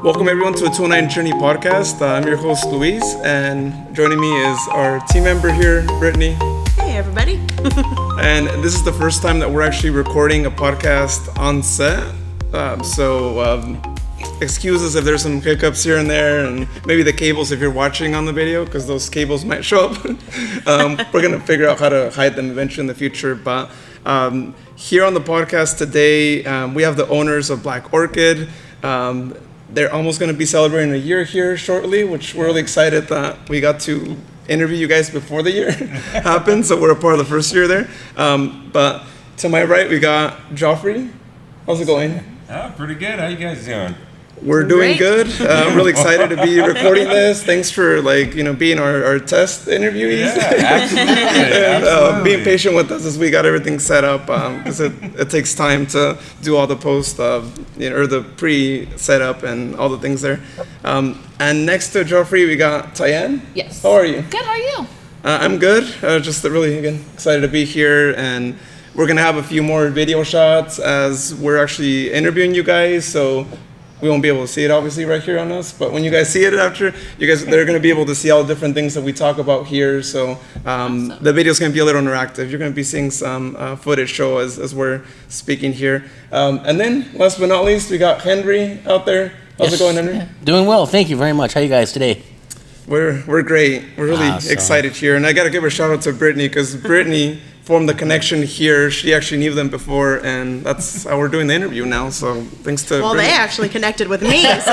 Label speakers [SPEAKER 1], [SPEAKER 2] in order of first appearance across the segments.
[SPEAKER 1] Welcome everyone to a 209 Journey podcast. I'm your host Luis, and joining me is our team member here, Brittany.
[SPEAKER 2] Hey everybody.
[SPEAKER 1] And this is the first time that we're actually recording a podcast on set. Excuse us if there's some hiccups here and there, and maybe the cables if you're watching on the video, because those cables might show up. We're going to figure out how to hide them eventually in the future. But here on the podcast today, we have the owners of Black Orchid. They're almost going to be celebrating a year here shortly, which we're really excited that we got to interview you guys before the year happened, so we're a part of the first year there. But to my right, we got Joffre. How's it going?
[SPEAKER 3] Oh, pretty good. How you guys doing?
[SPEAKER 1] We're doing good. I'm really excited to be recording this. Thanks for being our test interviewees.
[SPEAKER 3] Yeah, absolutely.
[SPEAKER 1] And being patient with us as we got everything set up, because it takes time to do all the post or the pre-setup and all the things there. And next to Joffre, we got Tyanne.
[SPEAKER 4] Yes.
[SPEAKER 1] How are you?
[SPEAKER 4] Good. How are you?
[SPEAKER 1] I'm good. Just really again excited to be here, and we're gonna have a few more video shots as we're actually interviewing you guys. So we won't be able to see it obviously right here on us, but when you guys see it after, they're going to be able to see all the different things that we talk about here. So awesome. The video's going to be a little interactive. You're going to be seeing some footage show as we're speaking here. And then last but not least, we got Henry out there. How's it going, Henry?
[SPEAKER 5] Doing well. Thank you very much. How are you guys today?
[SPEAKER 1] We're great. We're really excited here. And I got to give a shout out to Brittany, because Brittany formed the connection here. She actually knew them before, and that's how we're doing the interview now. So thanks to
[SPEAKER 2] Brittany. They actually connected with me, so
[SPEAKER 4] it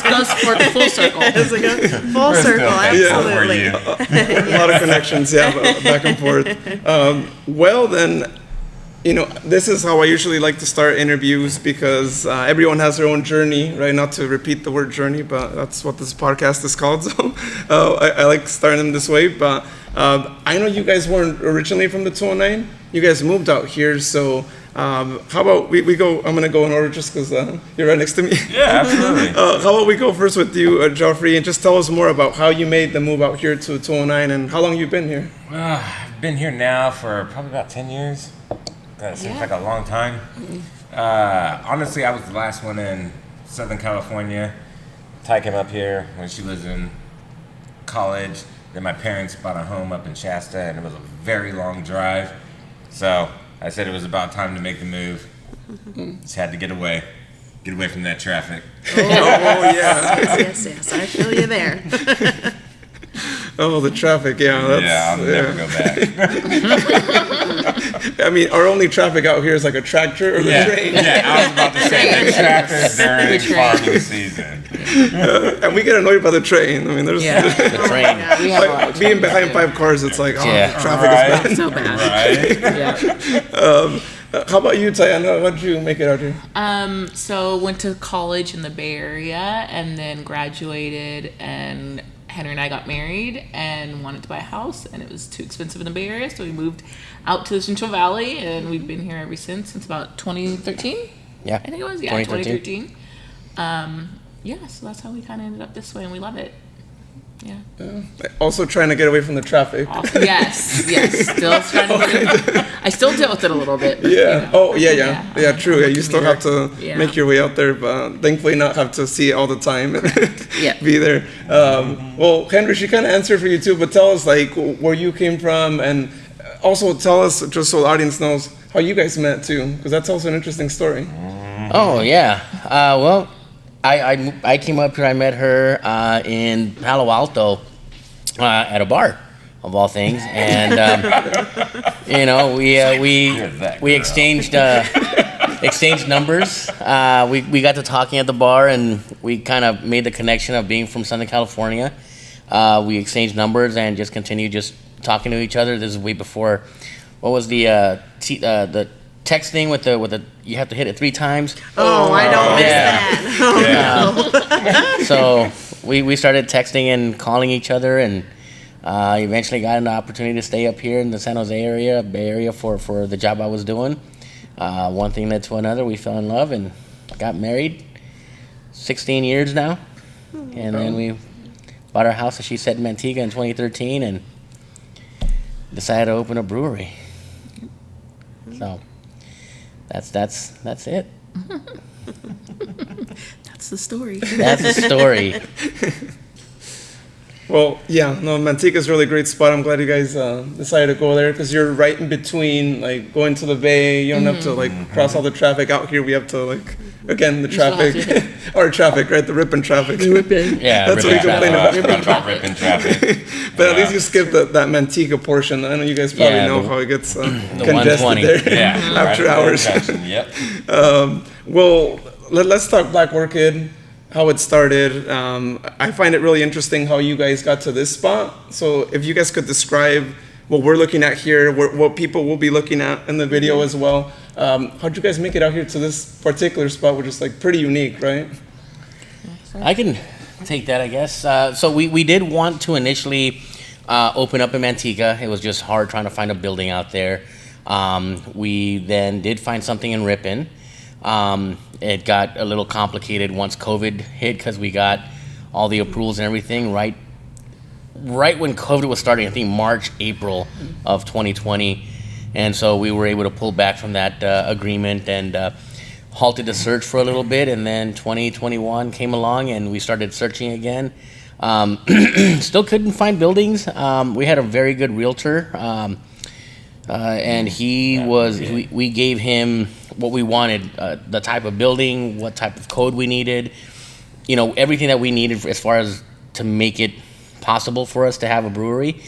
[SPEAKER 4] goes full circle.
[SPEAKER 2] Full circle, absolutely.
[SPEAKER 1] A lot of connections, back and forth. Well then, this is how I usually like to start interviews, because everyone has their own journey, right? Not to repeat the word journey, but that's what this podcast is called. So I like starting them this way. But I know you guys weren't originally from the 209. You guys moved out here. So how about we go, I'm going to go in order just because you're right next to me.
[SPEAKER 3] Yeah, absolutely.
[SPEAKER 1] How about we go first with you, Joffre, and just tell us more about how you made the move out here to 209 and how long you've been here.
[SPEAKER 3] I've been here now for probably about 10 years. That seems like a long time. Honestly, I was the last one in Southern California. Ty came up here when she was in college. Then my parents bought a home up in Shasta, and it was a very long drive. So I said it was about time to make the move. Just had to get away from that traffic.
[SPEAKER 1] Oh yeah.
[SPEAKER 2] Yes, I feel you there.
[SPEAKER 1] Oh, the traffic,
[SPEAKER 3] I'll never go back.
[SPEAKER 1] I mean, our only traffic out here is like a tractor or the train.
[SPEAKER 3] Yeah, I was about to say the tractors during farming season.
[SPEAKER 1] And we get annoyed by the train. I mean, there's
[SPEAKER 5] The train.
[SPEAKER 1] being behind 5 cars, it's like, traffic is bad.
[SPEAKER 2] So bad.
[SPEAKER 3] Right?
[SPEAKER 1] How about you, Tyanne? How did you make it out here?
[SPEAKER 4] So went to college in the Bay Area and then graduated, and Henry and I got married and wanted to buy a house, and it was too expensive in the Bay Area, so we moved out to the Central Valley, and we've been here ever since about 2013.
[SPEAKER 5] Yeah,
[SPEAKER 4] I think it was 2013. So that's how we kind of ended up this way, and we love it.
[SPEAKER 1] Also trying to get away from the traffic.
[SPEAKER 4] Yes. Still trying to get it. I still deal with it a little bit.
[SPEAKER 1] Yeah. Oh, yeah. True. Yeah, you still have to make your way out there, but thankfully not have to see it all the time and be there. Well, Henry, she kind of answered for you too, but tell us where you came from, and also tell us, just so the audience knows, how you guys met too, because that's also an interesting story.
[SPEAKER 5] Oh yeah. Well, I came up here. I met her in Palo Alto at a bar, of all things, and we exchanged numbers. We got to talking at the bar, and we kind of made the connection of being from Southern California. We exchanged numbers and just continued just talking to each other. This is way before. What was the texting with the you have to hit it 3 times.
[SPEAKER 2] Oh, I don't miss that.
[SPEAKER 5] So we started texting and calling each other, and eventually got an opportunity to stay up here in the San Jose Bay Area for the job I was doing. One thing led to another. We fell in love and got married. 16 years now, and then we bought our house, as she said, in Manteca in 2013, and decided to open a brewery. So that's it.
[SPEAKER 2] That's the story.
[SPEAKER 5] That's the story.
[SPEAKER 1] Well, yeah, no, Manteca is a really great spot. I'm glad you guys decided to go there because you're right in between, like going to the bay. You don't have to like cross all the traffic. Out here, we have to like again the traffic, our traffic, right? The ripping traffic.
[SPEAKER 5] Yeah,
[SPEAKER 1] That's what we complain about.
[SPEAKER 3] Ripping traffic.
[SPEAKER 1] But at least you skipped that Manteca portion. I know you guys probably know how it gets congested
[SPEAKER 5] 120.
[SPEAKER 1] there after hours.
[SPEAKER 3] Yep.
[SPEAKER 1] Well, let's talk Black Orchid, how it started. I find it really interesting how you guys got to this spot. So if you guys could describe what we're looking at here, what people will be looking at in the video as well. How'd you guys make it out here to this particular spot, which is like pretty unique, right?
[SPEAKER 5] I can take that, I guess. So we did want to initially open up in Manteca. It was just hard trying to find a building out there. We then did find something in Ripon. It got a little complicated once COVID hit because we got all the approvals and everything right when COVID was starting, I think March, April of 2020. And so we were able to pull back from that agreement and halted the search for a little bit. And then 2021 came along and we started searching again. Still couldn't find buildings. We had a very good realtor. And we gave him what we wanted, the type of building, what type of code we needed, everything that we needed as far as to make it possible for us to have a brewery.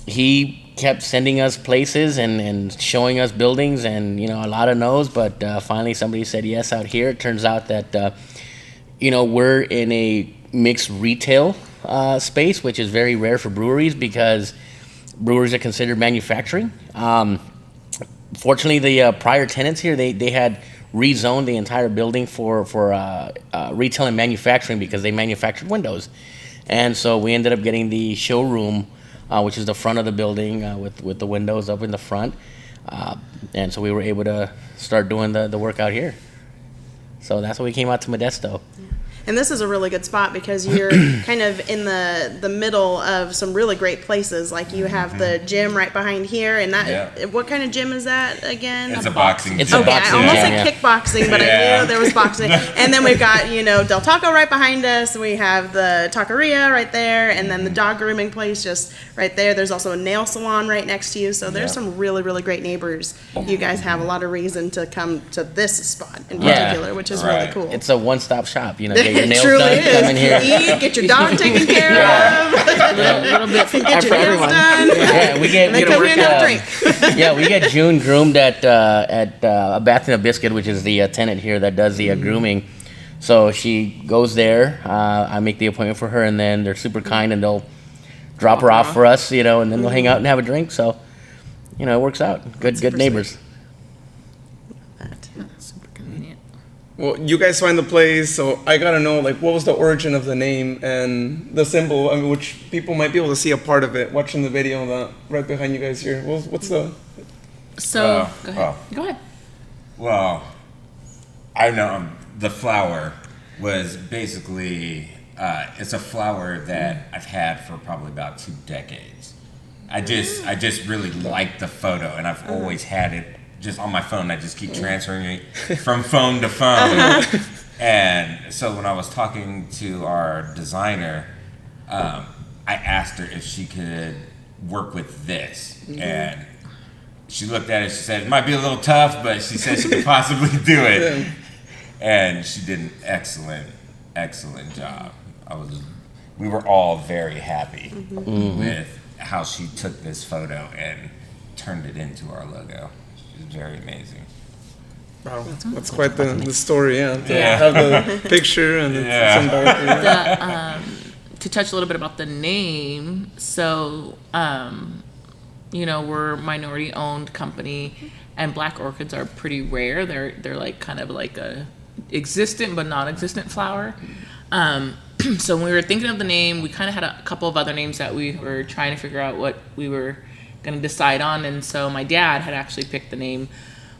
[SPEAKER 5] He kept sending us places and showing us buildings and, a lot of no's, but finally somebody said yes out here. It turns out that, we're in a mixed retail space, which is very rare for breweries because breweries are considered manufacturing. Fortunately, the prior tenants here, they had rezoned the entire building for retail and manufacturing because they manufactured windows. And so we ended up getting the showroom, which is the front of the building with the windows up in the front. And so we were able to start doing the work out here. So that's why we came out to Modesto.
[SPEAKER 2] And this is a really good spot because you're kind of in the middle of some really great places. Like you have the gym right behind here, and what kind of gym is that again?
[SPEAKER 3] It's a boxing.
[SPEAKER 5] It's a boxing.
[SPEAKER 2] I almost
[SPEAKER 5] gym,
[SPEAKER 2] said kickboxing, but I knew there was boxing. And then we've got Del Taco right behind us. We have the taqueria right there, and then the dog grooming place just right there. There's also a nail salon right next to you. So there's some really, really great neighbors. You guys have a lot of reason to come to this spot in particular, which is really cool.
[SPEAKER 5] It's a one-stop shop. Get your
[SPEAKER 2] It
[SPEAKER 5] nails
[SPEAKER 2] truly
[SPEAKER 5] done,
[SPEAKER 2] is.
[SPEAKER 5] come in here.
[SPEAKER 2] Eat, get your dog taken care of.
[SPEAKER 4] A little bit for
[SPEAKER 2] Get your nails
[SPEAKER 4] everyone.
[SPEAKER 2] done.
[SPEAKER 5] Yeah, we get
[SPEAKER 2] And then come here and have a drink.
[SPEAKER 5] Yeah, we get June groomed at a Bath and a Biscuit, which is the tenant here that does the grooming. So she goes there. I make the appointment for her, and then they're super kind, and they'll drop her off for us, and then we'll hang out and have a drink. So, it works out. Good neighbors.
[SPEAKER 4] Super convenient.
[SPEAKER 1] Well, you guys find the place, so I gotta know, like, what was the origin of the name and the symbol, which people might be able to see a part of it watching the video right behind you guys here. What's the...
[SPEAKER 4] So, go ahead. Go ahead.
[SPEAKER 3] Well, I know the flower was basically, it's a flower that I've had for probably about 2 decades. I just really like the photo, and I've always had it just on my phone. I just keep transferring it from phone to phone. And so when I was talking to our designer, I asked her if she could work with this. And she looked at it, she said, it might be a little tough, but she said she could possibly do it. And she did an excellent job. We were all very happy with how she took this photo and turned it into our logo. It was very amazing.
[SPEAKER 1] Wow, that's quite the story, to have the picture and some dark.
[SPEAKER 4] To touch a little bit about the name, so we're a minority owned company, and Black Orchids are pretty rare. They're like kind of like a existent but non-existent flower. So when we were thinking of the name, we kind of had a couple of other names that we were trying to figure out what we were going to decide on. And so my dad had actually picked the name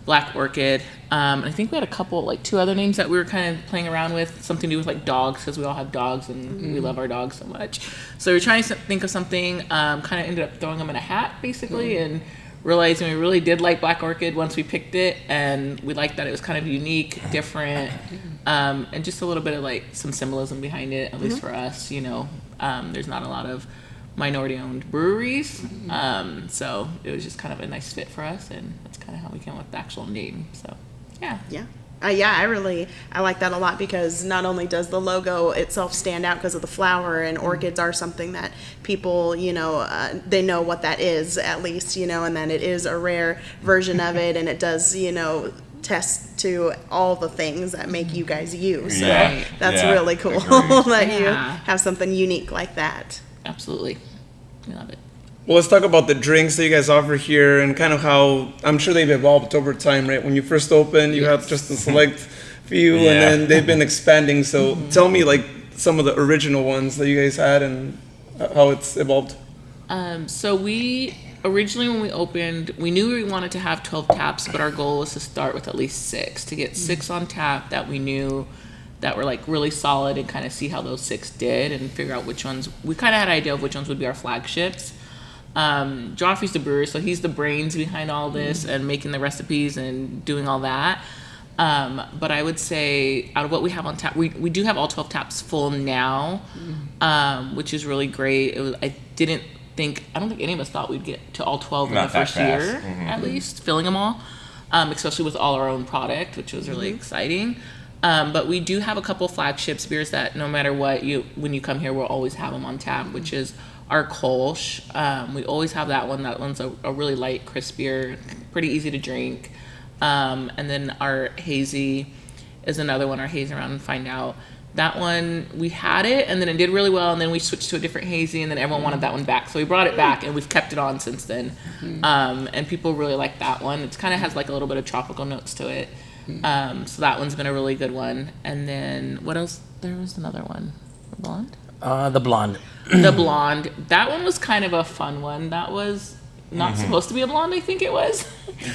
[SPEAKER 4] Black Orchid. I think we had a couple, like 2 other names that we were kind of playing around with, something to do with like dogs, because we all have dogs and we love our dogs so much. So we were trying to think of something, kind of ended up throwing them in a hat basically, and realizing we really did like Black Orchid once we picked it, and we liked that it was kind of unique, different, and just a little bit of like some symbolism behind it, at least for us. There's not a lot of minority-owned breweries, so it was just kind of a nice fit for us, and that's kind of how we came up with the actual name. So, yeah.
[SPEAKER 2] Yeah. I like that a lot, because not only does the logo itself stand out because of the flower, and orchids are something that people, they know what that is, at least, and then it is a rare version of it, and it does, test to all the things that make you guys you. So that's really cool that you have something unique like that.
[SPEAKER 4] Absolutely. We love it.
[SPEAKER 1] Well, let's talk about the drinks that you guys offer here and kind of how I'm sure they've evolved over time, right? When you first opened, you had just a select few, and then they've been expanding. So tell me, like, some of the original ones that you guys had and how it's evolved.
[SPEAKER 4] So we originally, when we opened, we knew we wanted to have 12 taps, but our goal was to start with at least 6, to get 6 on tap that we knew that were like really solid, and kind of see how those 6 did and figure out which ones. We kind of had an idea of which ones would be our flagships. Joffre's the brewer, so he's the brains behind all this and making the recipes and doing all that. But I would say out of what we have on tap, we do have all 12 taps full now, which is really great. I don't think any of us thought we'd get to all 12 in the first year, at least, filling them all, especially with all our own product, which was really exciting. But we do have a couple flagships beers that no matter what, when you come here, we'll always have them on tap, which is our Kolsch. We always have that one. That one's a really light, crisp beer, pretty easy to drink. And then our Hazy is another one, our Hazy Around and Find Out. That one, we had it, and then it did really well, and then we switched to a different Hazy, and then everyone wanted that one back. So we brought it back, and we've kept it on since then. And people really like that one. It kind of has like a little bit of tropical notes to it. So that one's been a really good one. And then what else? There was another one. Blonde?
[SPEAKER 5] The blonde.
[SPEAKER 4] The blonde. That one was kind of a fun one. That was not supposed to be a blonde, I think it was.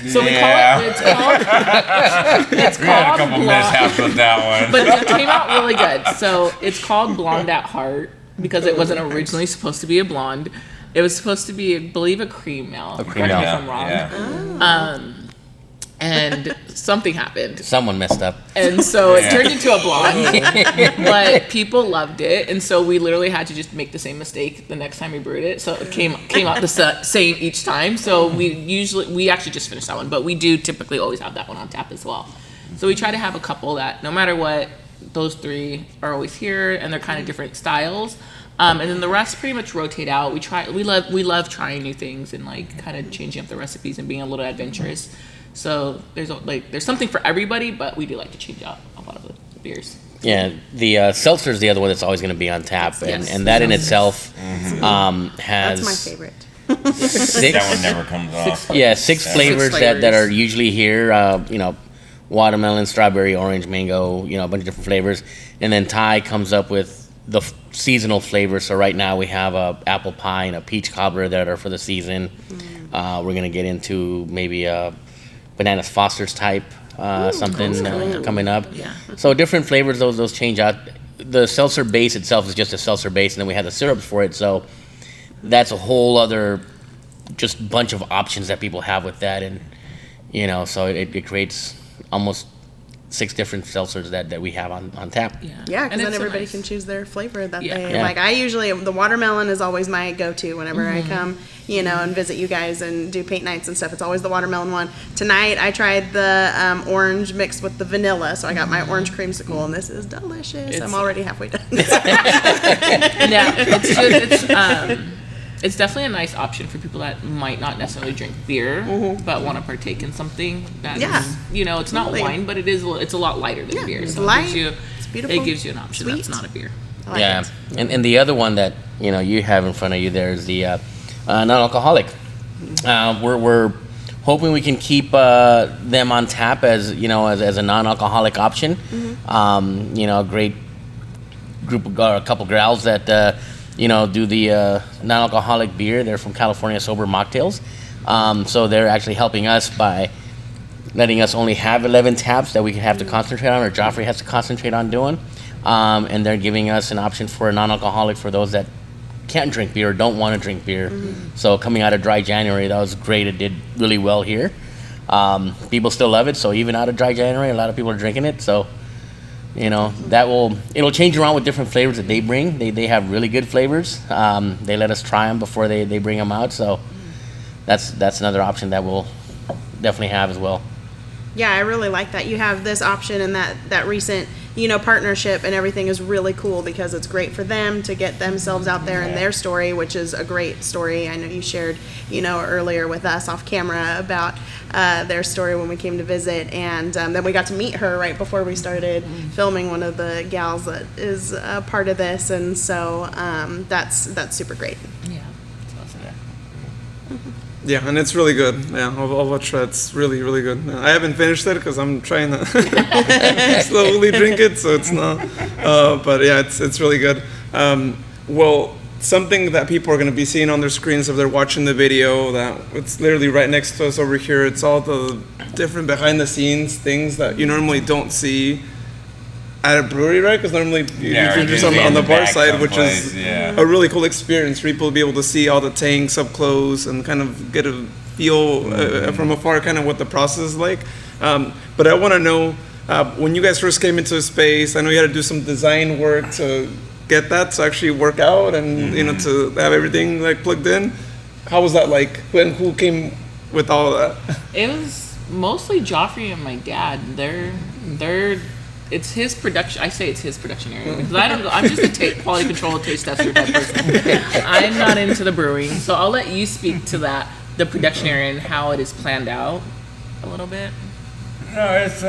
[SPEAKER 4] So we call it, it's
[SPEAKER 3] We had a
[SPEAKER 4] called
[SPEAKER 3] couple
[SPEAKER 4] blonde.
[SPEAKER 3] mishaps with that one.
[SPEAKER 4] But it came out really good. So it's called Blonde at Heart because it wasn't originally supposed to be a blonde. It was supposed to be, I believe, a cream ale.
[SPEAKER 5] A cream
[SPEAKER 4] Correct me
[SPEAKER 5] ale.
[SPEAKER 4] if I'm wrong. And something happened.
[SPEAKER 5] Someone messed up.
[SPEAKER 4] And so it turned into a blonde, but people loved it, and so we literally had to just make the same mistake the next time we brewed it. So it came out the same each time. So we actually just finished that one, but we do typically always have that one on tap as well. So we try to have a couple that no matter what, those 3 are always here, and they're kind of different styles. And then the rest pretty much rotate out. We love trying new things and like kind of changing up the recipes and being a little adventurous. So there's something for everybody, but we do like to change out a lot of the beers.
[SPEAKER 5] Yeah, the seltzer is the other one that's always going to be on tap, and that in itself has.
[SPEAKER 2] That's my favorite.
[SPEAKER 5] 6.
[SPEAKER 3] That one never comes off.
[SPEAKER 5] 6 flavors that are usually here. Watermelon, strawberry, orange, mango. A bunch of different flavors, and then Ty comes up with the seasonal flavors. So right now we have a apple pie and a peach cobbler that are for the season. We're going to get into maybe a Bananas Foster's type, something coming up. Yeah. So different flavors, those change out. The seltzer base itself is just a seltzer base, and then we have the syrups for it. So that's a whole other just bunch of options that people have with that, and so it creates almost 6 different seltzers that we have on tap.
[SPEAKER 2] Yeah, because then everybody can choose their flavor that they like. I usually, the watermelon is always my go-to whenever I come, and visit you guys and do paint nights and stuff. It's always the watermelon one. Tonight I tried the orange mixed with the vanilla, so I got my orange creamsicle, and this is delicious. I'm already halfway done.
[SPEAKER 4] It's definitely a nice option for people that might not necessarily drink beer, but want to partake in something that is, it's not wine, but it's a lot lighter than beer.
[SPEAKER 2] It's
[SPEAKER 4] so
[SPEAKER 2] light,
[SPEAKER 4] it's beautiful. It gives you an option that's not a beer.
[SPEAKER 5] Like and the other one that you have in front of you there is the non-alcoholic. We're hoping we can keep them on tap as as a non-alcoholic option. A great group of a couple gals that. Do the non-alcoholic beer. They're from California Sober Mocktails. So they're actually helping us by letting us only have 11 taps that we can have to concentrate on, or Joffre has to concentrate on doing. And they're giving us an option for a non-alcoholic for those that can't drink beer or don't want to drink beer. So coming out of Dry January, that was great. It did really well here. People still love it. So even out of Dry January, a lot of people are drinking it. So, you know, it'll change around with different flavors that they bring. They have really good flavors. They let us try them before they bring them out. So that's another option that we'll definitely have as well.
[SPEAKER 2] Yeah, I really like that. You have this option and that recent, you know, partnership and everything is really cool because it's great for them to get themselves out there in their story, which is a great story. I know you shared, you know, earlier with us off camera about their story when we came to visit, and then we got to meet her right before we started filming, one of the gals that is a part of this, and so that's super great.
[SPEAKER 4] Yeah, it's awesome.
[SPEAKER 1] Yeah, and it's really good. Yeah, I'll watch that. It's really, really good. I haven't finished it because I'm trying to slowly drink it, so it's not. But yeah, it's really good. Well, something that people are going to be seeing on their screens if they're watching the video, that it's literally right next to us over here. It's all the different behind the scenes things that you normally don't see at a brewery, right? Because normally you drink just on the bar side, which is a really cool experience for people to be able to see all the tanks up close and kind of get a feel from afar kind of what the process is like. But I want to know, when you guys first came into the space, I know you had to do some design work to get that to actually work out and you know, to have everything like plugged in. How was that like? Who came with all of that?
[SPEAKER 4] It was mostly Joffre and my dad. It's his production. I say it's his production area because I'm just a quality control, taste tester type person. I'm not into the brewing, so I'll let you speak to that, the production area and how it is planned out a little bit.
[SPEAKER 3] No, it's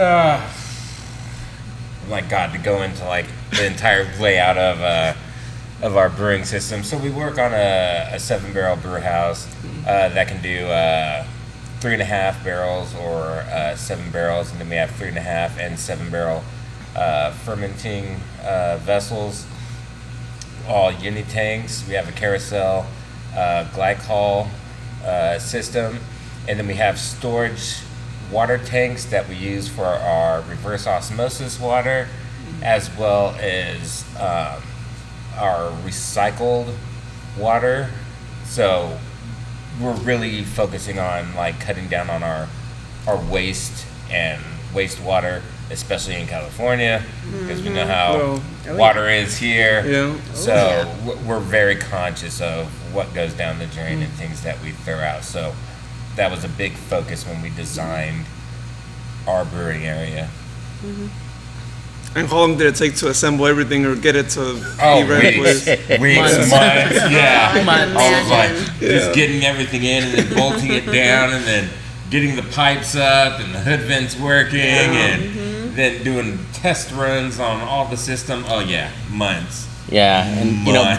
[SPEAKER 3] like God to go into like the entire layout of our brewing system. So we work on a 7-barrel brew house that can do 3.5 barrels or 7 barrels, and then we have 3.5 and 7-barrel fermenting vessels, all uni tanks. We have a carousel glycol system, and then we have storage water tanks that we use for our reverse osmosis water, as well as our recycled water. So we're really focusing on like cutting down on our waste and wastewater, especially in California, because we know how water is here.
[SPEAKER 1] Yeah.
[SPEAKER 3] So we're very conscious of what goes down the drain and things that we throw out. So that was a big focus when we designed our brewing area.
[SPEAKER 1] And how long did it take to assemble everything or get it to be ready?
[SPEAKER 3] Weeks, months, yeah. I was like just getting everything in and then bolting it down and then getting the pipes up and the hood vents working and then doing test runs on all the system. Oh yeah, months.
[SPEAKER 5] Yeah, and you know,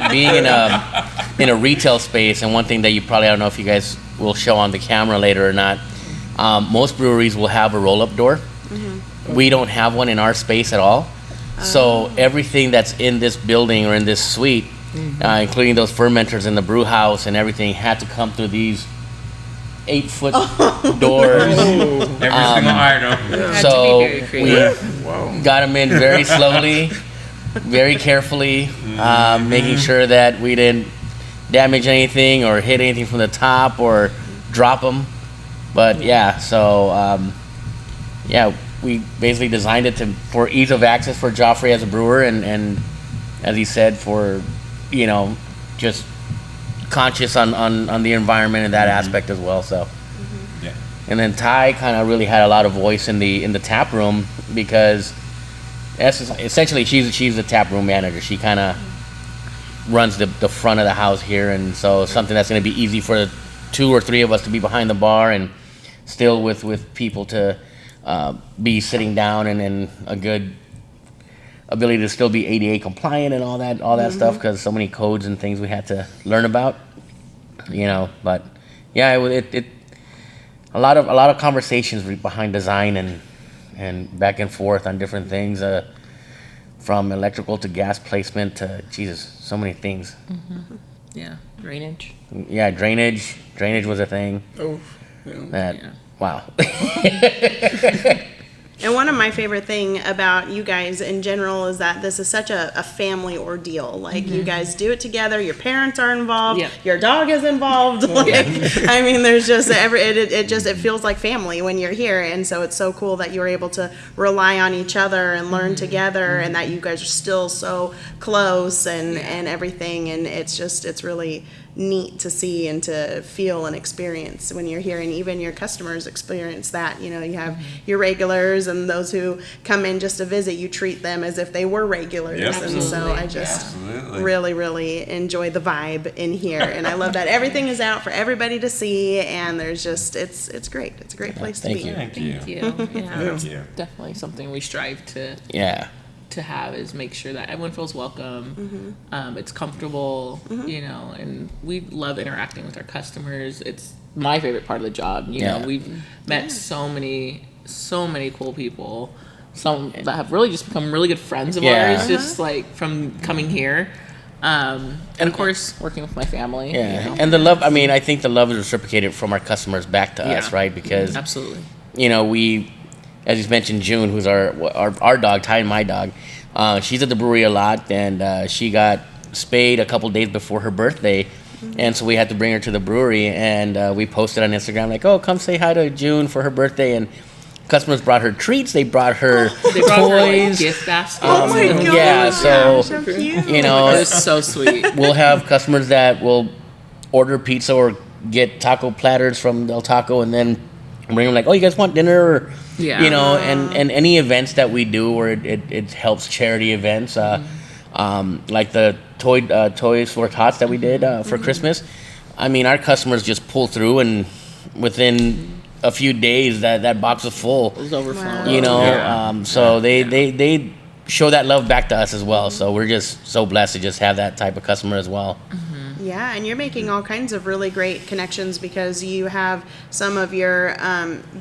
[SPEAKER 5] being in a retail space, and one thing that you probably, I don't know if you guys will show on the camera later or not, most breweries will have a roll-up door. We don't have one in our space at all. So everything that's in this building or in this suite, including those fermenters in the brew house and everything, had to come through these 8-foot doors.
[SPEAKER 3] Every single item.
[SPEAKER 5] So we got them in very slowly, very carefully, making sure that we didn't damage anything or hit anything from the top or drop them. But yeah, so we basically designed it for ease of access for Joffre as a brewer, and as he said, for, you know, just conscious on the environment and that aspect as well. So
[SPEAKER 3] Yeah.
[SPEAKER 5] and then Ty kind of really had a lot of voice in the tap room, because essentially she's the tap room manager. She kind of runs the front of the house here, and so something that's going to be easy for 2 or 3 of us to be behind the bar and still with people to be sitting down, and then a good ability to still be ADA compliant and all that stuff, because so many codes and things we had to learn about, you know. But yeah, it a lot of conversations behind design and back and forth on different things, from electrical to gas placement to so many things.
[SPEAKER 4] Yeah, drainage.
[SPEAKER 5] Yeah, drainage was a thing.
[SPEAKER 1] Oh, yeah.
[SPEAKER 5] Wow.
[SPEAKER 2] And one of my favorite thing about you guys in general is that this is such a family ordeal. Like you guys do it together. Your parents are involved.
[SPEAKER 4] Yep.
[SPEAKER 2] Your dog is involved. Like, I mean, there's just it feels like family when you're here. And so it's so cool that you're able to rely on each other and learn together, and that you guys are still so close and everything. And it's really neat to see and to feel and experience when you're here, and even your customers experience that. You know, you have your regulars and those who come in just to visit. You treat them as if they were regulars.
[SPEAKER 3] Yep.
[SPEAKER 2] And so I just
[SPEAKER 3] Absolutely.
[SPEAKER 2] really enjoy the vibe in here, and I love that everything is out for everybody to see, and there's just it's great. It's a great place to be.
[SPEAKER 3] Thank you.
[SPEAKER 4] Thank you. Yeah,
[SPEAKER 3] Thank you.
[SPEAKER 4] definitely something we strive to have, is make sure that everyone feels welcome. It's comfortable, you know, and we love interacting with our customers. It's my favorite part of the job. You know, we've met so many cool people, some that have really just become really good friends of ours, just like from coming here. And of course, working with my family.
[SPEAKER 5] Yeah,
[SPEAKER 4] you know.
[SPEAKER 5] and the love. I mean, I think the love is reciprocated from our customers back to us, right? Because
[SPEAKER 4] absolutely,
[SPEAKER 5] you know, we, as you mentioned, June, who's our dog, Tyanne, my dog. She's at the brewery a lot, and she got spayed a couple days before her birthday, and so we had to bring her to the brewery. And we posted on Instagram like, "Oh, come say hi to June for her birthday." And customers brought her treats. They brought her
[SPEAKER 4] they brought her, like,
[SPEAKER 5] toys.
[SPEAKER 4] gift baskets.
[SPEAKER 2] Oh my god!
[SPEAKER 5] Yeah, so
[SPEAKER 2] cute.
[SPEAKER 5] you know,
[SPEAKER 4] It was so sweet.
[SPEAKER 5] we'll have customers that will order pizza or get taco platters from Del Taco, and then bring them like, "Oh, you guys want dinner?" Or, you know, and any events that we do where it helps charity events, like the Toys for Tots that we did for Christmas. I mean, our customers just pull through, and within a few days that box was full.
[SPEAKER 4] It was overflowing.
[SPEAKER 5] You know, so they show that love back to us as well. So we're just so blessed to just have that type of customer as well.
[SPEAKER 2] Yeah, and you're making all kinds of really great connections, because you have some of your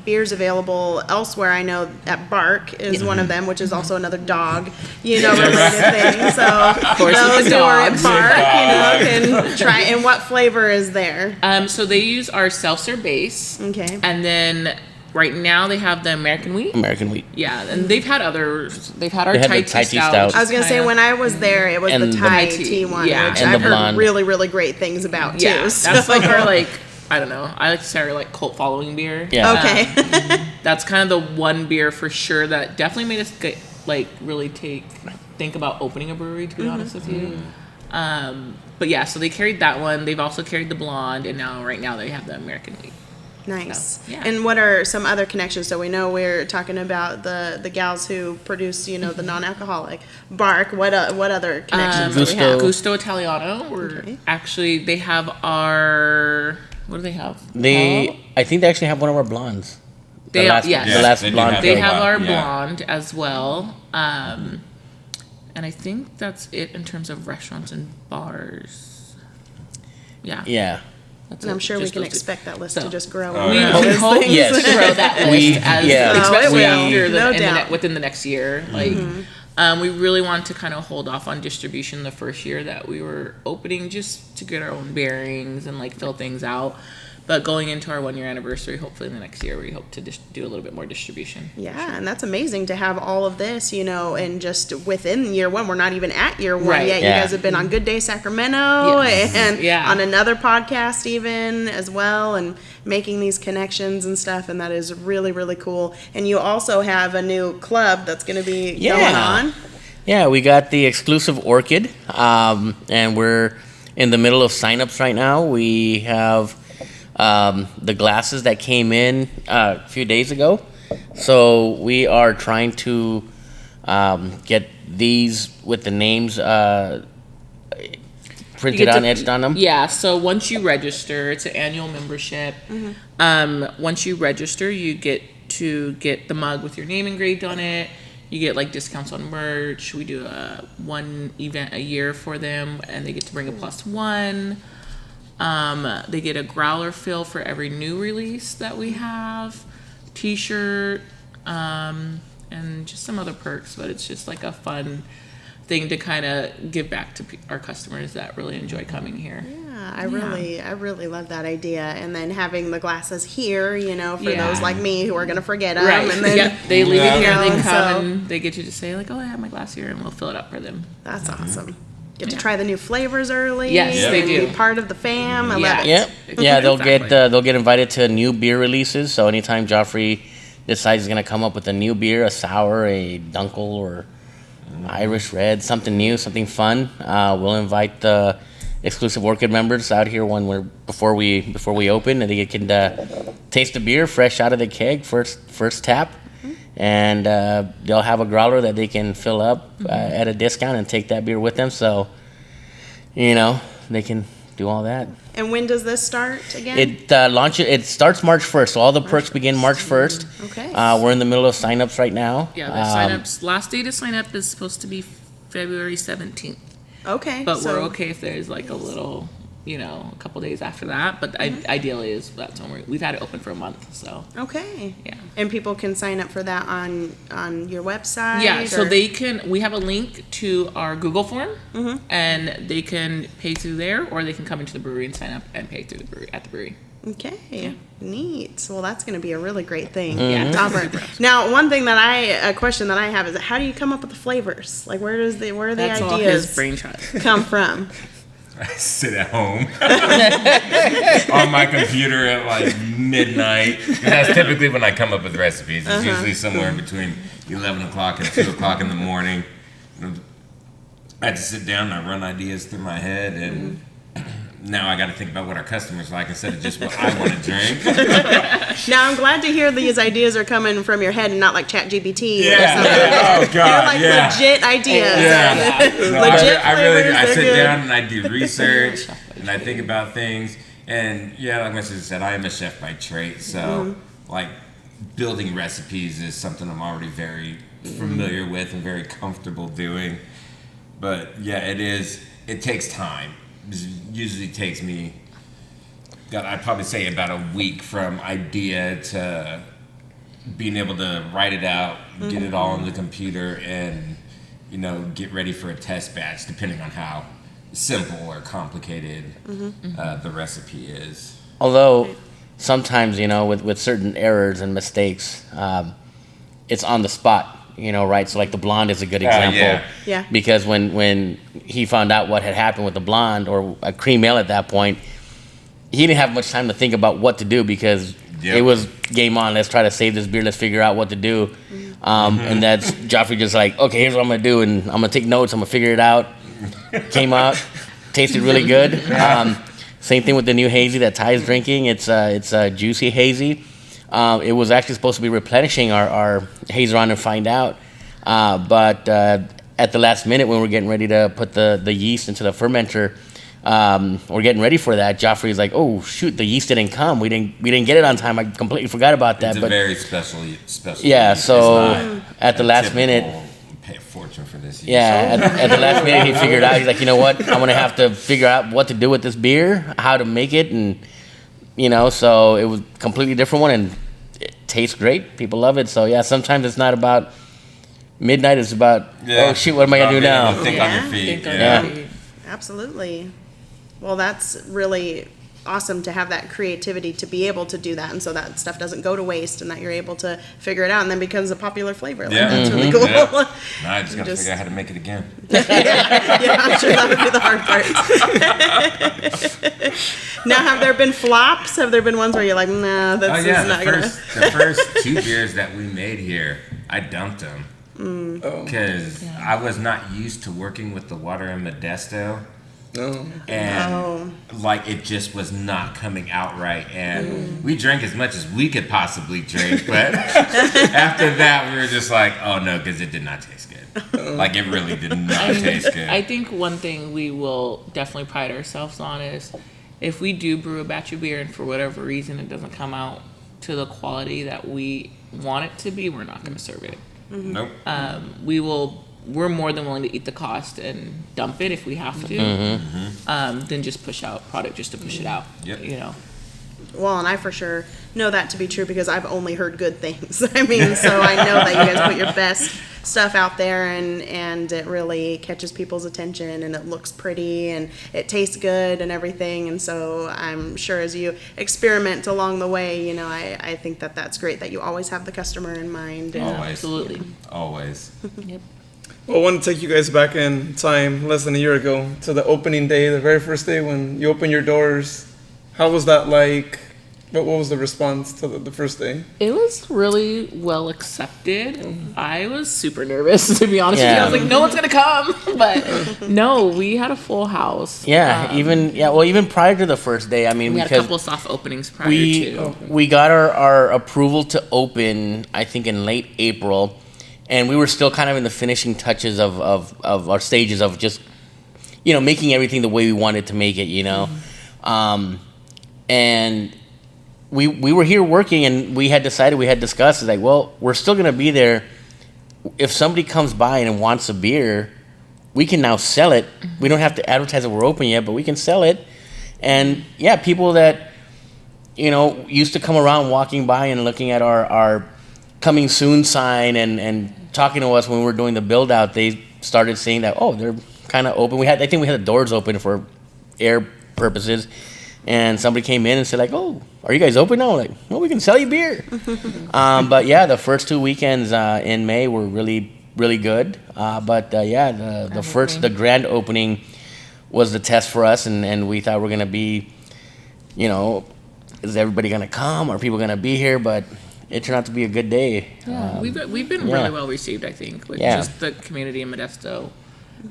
[SPEAKER 2] beers available elsewhere. I know at Bark is one of them, which is also another dog, you know, related thing. So those who are at Bark, you know, can try. And what flavor is there?
[SPEAKER 4] So they use our seltzer base.
[SPEAKER 2] Okay.
[SPEAKER 4] And then right now they have the American wheat.
[SPEAKER 5] American wheat.
[SPEAKER 4] Yeah, and they've had others. They've had our
[SPEAKER 5] They had
[SPEAKER 4] Thai
[SPEAKER 5] the Thai
[SPEAKER 4] tea
[SPEAKER 5] tea
[SPEAKER 4] stout.
[SPEAKER 5] stout.
[SPEAKER 4] which
[SPEAKER 2] I was gonna
[SPEAKER 4] is
[SPEAKER 2] say,
[SPEAKER 4] kinda-
[SPEAKER 2] when I was there, it was
[SPEAKER 5] And
[SPEAKER 2] the
[SPEAKER 5] the
[SPEAKER 2] Thai
[SPEAKER 4] tea,
[SPEAKER 2] tea one,
[SPEAKER 4] yeah.
[SPEAKER 2] which
[SPEAKER 5] And
[SPEAKER 2] I've
[SPEAKER 5] the
[SPEAKER 2] heard
[SPEAKER 5] blonde.
[SPEAKER 2] really, really great things about too.
[SPEAKER 4] Yeah,
[SPEAKER 2] So.
[SPEAKER 4] that's like our, like, I don't know. I like to say our, like, cult following beer.
[SPEAKER 5] Yeah.
[SPEAKER 2] Okay.
[SPEAKER 4] That's kind of the one beer for sure that definitely made us get, like, really think about opening a brewery, to be honest with you. But yeah, so they carried that one. They've also carried the blonde, and right now they have the American wheat.
[SPEAKER 2] Nice.
[SPEAKER 4] So, yeah.
[SPEAKER 2] And what are some other connections? So we know we're talking about the gals who produce, you know, the non-alcoholic Bark. What other connections do we have?
[SPEAKER 5] Gusto.
[SPEAKER 4] Gusto Italiano.
[SPEAKER 2] Okay.
[SPEAKER 4] Actually, they have our, what do they have?
[SPEAKER 5] I think they actually have one of our blondes.
[SPEAKER 4] They
[SPEAKER 5] the last,
[SPEAKER 4] yes.
[SPEAKER 5] the last
[SPEAKER 3] They do
[SPEAKER 5] blonde.
[SPEAKER 3] have
[SPEAKER 4] They
[SPEAKER 3] the
[SPEAKER 4] have our
[SPEAKER 3] yeah.
[SPEAKER 4] blonde as well. And I think that's it in terms of restaurants and bars. Yeah.
[SPEAKER 5] Yeah.
[SPEAKER 2] And I'm sure we can expect that list to just grow.
[SPEAKER 3] Oh,
[SPEAKER 4] We
[SPEAKER 3] yeah.
[SPEAKER 4] hope
[SPEAKER 5] Yes.
[SPEAKER 4] to grow that list
[SPEAKER 5] We-
[SPEAKER 4] as
[SPEAKER 5] yeah.
[SPEAKER 4] especially
[SPEAKER 2] Oh, it will.
[SPEAKER 4] after
[SPEAKER 2] No doubt.
[SPEAKER 4] within the next year. Like, we really want to kind of hold off on distribution the first year that we were opening, just to get our own bearings and, like, fill things out. But going into our 1-year anniversary, hopefully in the next year, we hope to do a little bit more distribution.
[SPEAKER 2] Yeah, and that's amazing to have all of this, you know, and just within year one. We're not even at year one
[SPEAKER 4] Right.
[SPEAKER 2] yet.
[SPEAKER 5] Yeah.
[SPEAKER 2] You guys have been on Good Day Sacramento
[SPEAKER 4] Yes.
[SPEAKER 2] and
[SPEAKER 4] Yeah.
[SPEAKER 2] on another podcast even as well, and making these connections and stuff, and that is really, really cool. And you also have a new club that's going to be going on.
[SPEAKER 5] Yeah, we got the exclusive Orchid, and we're in the middle of signups right now. We have the glasses that came in a few days ago. So we are trying to get these with the names printed on, etched on them.
[SPEAKER 4] Yeah, so once you register, it's an annual membership. Once you register, you get to get the mug with your name engraved on it. You get, like, discounts on merch. We do one event a year for them, and they get to bring a +1. They get a growler fill for every new release that we have, T-shirt, and just some other perks. But it's just like a fun thing to kind of give back to our customers that really enjoy coming here.
[SPEAKER 2] Yeah, I really love that idea. And then having the glasses here, for those like me who are going to forget them.
[SPEAKER 4] Right.
[SPEAKER 2] And then,
[SPEAKER 4] they leave it here, they come
[SPEAKER 2] so
[SPEAKER 4] and they get you to say, like, oh, I have my glass here, and we'll fill it up for them.
[SPEAKER 2] that's awesome. Get to try the new flavors early.
[SPEAKER 4] Yes, they do.
[SPEAKER 2] Be part of the fam. I love it.
[SPEAKER 5] Yep. Yeah,
[SPEAKER 4] Exactly.
[SPEAKER 5] they'll get invited to new beer releases. So anytime Joffre decides he's gonna come up with a new beer, a sour, a dunkel, or Irish red, something new, something fun, we'll invite the exclusive Orchid members out here before we open, and they can taste the beer fresh out of the keg, first tap. And they'll have a growler that they can fill up at a discount and take that beer with them. So, they can do all that.
[SPEAKER 2] And when does this start again?
[SPEAKER 5] It starts March 1st. So all the perks begin March 1st.
[SPEAKER 2] Okay.
[SPEAKER 5] We're in the middle of signups right now.
[SPEAKER 4] Yeah, the sign-ups, last day to sign up is supposed to be February 17th.
[SPEAKER 2] Okay.
[SPEAKER 4] But we're okay if there's like a little, a couple days after that. But ideally that's when we've had it open for a month, so.
[SPEAKER 2] Okay.
[SPEAKER 4] Yeah.
[SPEAKER 2] And people can sign up for that on your website?
[SPEAKER 4] Yeah, so
[SPEAKER 2] or?
[SPEAKER 4] we have a link to our Google form, and they can pay through there, or they can come into the brewery and sign up and pay through at the brewery.
[SPEAKER 2] Okay.
[SPEAKER 4] Yeah.
[SPEAKER 2] Neat. Well, that's going to be a really great thing.
[SPEAKER 4] Yeah.
[SPEAKER 2] to offer. Now, one thing a question that I have is, how do you come up with the flavors? Like, where are the
[SPEAKER 4] That's all
[SPEAKER 2] ideas
[SPEAKER 4] his brainchild.
[SPEAKER 2] come from?
[SPEAKER 3] I sit at home on my computer at like midnight. And that's typically when I come up with recipes. It's usually somewhere between 11 o'clock and 2 o'clock in the morning. I have to sit down and I run ideas through my head, and now I got to think about what our customers like instead of just what I want to drink.
[SPEAKER 2] Now, I'm glad to hear these ideas are coming from your head and not like ChatGPT or
[SPEAKER 3] Yeah.
[SPEAKER 2] something.
[SPEAKER 3] Oh, God,
[SPEAKER 2] They're like
[SPEAKER 3] yeah.
[SPEAKER 2] legit ideas.
[SPEAKER 3] Yeah.
[SPEAKER 2] Legit flavors,
[SPEAKER 3] I
[SPEAKER 2] they're
[SPEAKER 3] sit
[SPEAKER 2] good.
[SPEAKER 3] down and I do research and I think about things. And yeah, like my sister said, I am a chef by trade. So like building recipes is something I'm already very familiar with and very comfortable doing. But yeah, it takes time. It usually takes me, I'd probably say about a week from idea to being able to write it out, get it all on the computer, and get ready for a test batch, depending on how simple or complicated the recipe is.
[SPEAKER 5] Although sometimes, with certain errors and mistakes, it's on the spot. Right? So like the blonde is a good example.
[SPEAKER 2] Yeah.
[SPEAKER 5] Because when he found out what had happened with the blonde, or a cream ale at that point, he didn't have much time to think about what to do, because it was game on. Let's try to save this beer. Let's figure out what to do. And that's Joffre just like, okay, here's what I'm gonna do, and I'm gonna take notes. I'm gonna figure it out. Came out, tasted really good. Same thing with the new hazy that Ty's drinking. It's a juicy hazy. It was actually supposed to be replenishing our hazer on and find out, but at the last minute when we're getting ready to put the yeast into the fermenter, we're getting ready for that. Joffrey's like, "Oh shoot, the yeast didn't come. We didn't get it on time. I completely forgot about that."
[SPEAKER 3] It's a very special.
[SPEAKER 5] Yeah,
[SPEAKER 3] yeast.
[SPEAKER 5] so at the last minute,
[SPEAKER 3] you pay a fortune for this yeast.
[SPEAKER 5] yeah, at the last minute he figured out. He's like, "You know what? I'm gonna have to figure out what to do with this beer, how to make it," and so it was a completely different one, and it tastes great. People love it. So yeah, sometimes it's not about midnight. It's about, oh shoot, what am I gonna do now?
[SPEAKER 3] Think on your feet.
[SPEAKER 4] Think on
[SPEAKER 5] Yeah.
[SPEAKER 4] your feet.
[SPEAKER 2] Absolutely. Well, that's really awesome to have that creativity to be able to do that, and so that stuff doesn't go to waste, and that you're able to figure it out and then becomes a popular flavor. Like,
[SPEAKER 3] Yeah.
[SPEAKER 2] that's really cool.
[SPEAKER 3] Yeah. Now I just gotta
[SPEAKER 2] Just-
[SPEAKER 3] figure out how to make it again.
[SPEAKER 2] Yeah, I'm sure that would be the hard part. Now, have there been flops? Have there been ones where you're like, nah,
[SPEAKER 3] Oh
[SPEAKER 2] that's
[SPEAKER 3] yeah,
[SPEAKER 2] not
[SPEAKER 3] the first 2 beers that we made here, I dumped them because I was not used to working with the water in Modesto. And like it just was not coming out right, and we drank as much as we could possibly drink, but after that we were just like, oh no, because it did not taste good. Like it really did not taste good.
[SPEAKER 4] I think one thing we will definitely pride ourselves on is if we do brew a batch of beer and for whatever reason it doesn't come out to the quality that we want it to be, we're not going to serve it.
[SPEAKER 3] Nope.
[SPEAKER 4] We're more than willing to eat the cost and dump it if we have to, than just push out product just to push it out.
[SPEAKER 3] Yep.
[SPEAKER 2] Well, and I for sure know that to be true because I've only heard good things. I mean, so I know that you guys put your best stuff out there, and it really catches people's attention, and it looks pretty, and it tastes good and everything. And so I'm sure as you experiment along the way, you know, I think that that's great that you always have the customer in mind. And
[SPEAKER 3] Always.
[SPEAKER 4] Absolutely.
[SPEAKER 3] Always.
[SPEAKER 4] Yep.
[SPEAKER 1] Well, I want to take you guys back in time, less than a year ago, to the opening day, the very first day when you opened your doors. How was that like? What was the response to the first day?
[SPEAKER 4] It was really well accepted. I was super nervous, to be honest with you.
[SPEAKER 5] Yeah.
[SPEAKER 4] I was like, no one's gonna come. But no, we had a full house.
[SPEAKER 5] Yeah, even prior to the first day, I mean,
[SPEAKER 4] We had a
[SPEAKER 5] because
[SPEAKER 4] couple of soft openings prior
[SPEAKER 5] we
[SPEAKER 4] to.
[SPEAKER 5] we got our approval to open, I think, in late April, and we were still kind of in the finishing touches of our stages of just, you know, making everything the way we wanted to make it, you know. And we were here working, and we had discussed, it's like, well, we're still going to be there. If somebody comes by and wants a beer, we can now sell it. We don't have to advertise that we're open yet, but we can sell it. And yeah, people that, you know, used to come around walking by and looking at our coming soon sign and talking to us when we were doing the build out, they started seeing that, oh, they're kind of open. I think we had the doors open for air purposes. And somebody came in and said, like, oh, are you guys open now? Like, well, we can sell you beer. But yeah, the first 2 weekends in May were really, really good. The grand opening was the test for us, and we thought we're gonna be, you know, is everybody gonna come? Are people gonna be here? But it turned out to be a good day.
[SPEAKER 4] Yeah, we've been really well received, I think, with just the community in Modesto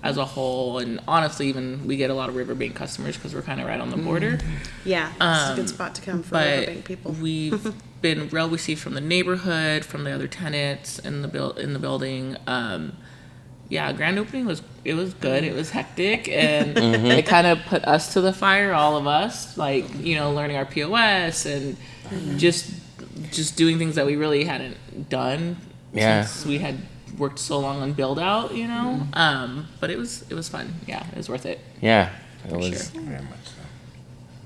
[SPEAKER 4] as a whole, and honestly, even we get a lot of Riverbank customers because we're kind of right on the border.
[SPEAKER 2] yeah, it's a good spot to come for Riverbank people.
[SPEAKER 4] We've been well received from the neighborhood, from the other tenants in the building. Grand opening was good. It was hectic, and it kind of put us to the fire, all of us, like, you know, learning our POS and just doing things that we really hadn't done since we had worked so long on build out, you know. But it was fun. Yeah, it was worth it.
[SPEAKER 5] Yeah, it
[SPEAKER 4] For
[SPEAKER 5] was.
[SPEAKER 4] sure.
[SPEAKER 3] Very much so.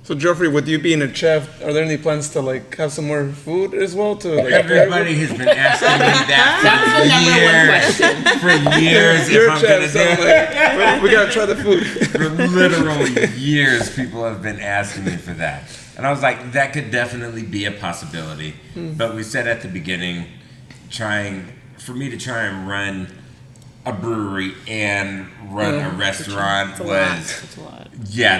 [SPEAKER 1] So, Joffre, with you being a chef, are there any plans to like have some more food as well? To like,
[SPEAKER 3] Everybody has been asking me
[SPEAKER 4] That was the number one question.
[SPEAKER 3] for years.
[SPEAKER 1] You're
[SPEAKER 3] If
[SPEAKER 1] a
[SPEAKER 3] I'm
[SPEAKER 1] chef, so I'm
[SPEAKER 3] gonna do
[SPEAKER 1] like, we gotta try the food.
[SPEAKER 3] For literally years, people have been asking me for that. And I was like, that could definitely be a possibility. But we said at the beginning, for me to try and run a brewery and run a restaurant
[SPEAKER 4] It's a lot.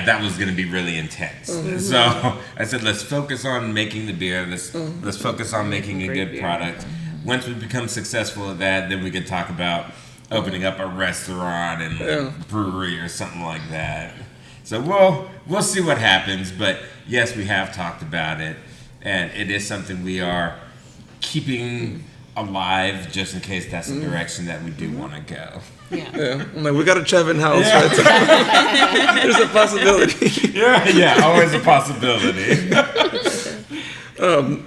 [SPEAKER 3] that was going to be really intense. So I said, let's focus on making the beer. Let's focus on making a good product. Once we become successful at that, then we can talk about opening up a restaurant and brewery or something like that. So we'll see what happens. But yes, we have talked about it, and it is something we are keeping alive just in case that's the direction that we do want to go.
[SPEAKER 1] Yeah, I'm like, we got a chef in house, right? So there's a possibility.
[SPEAKER 3] Yeah, always a possibility.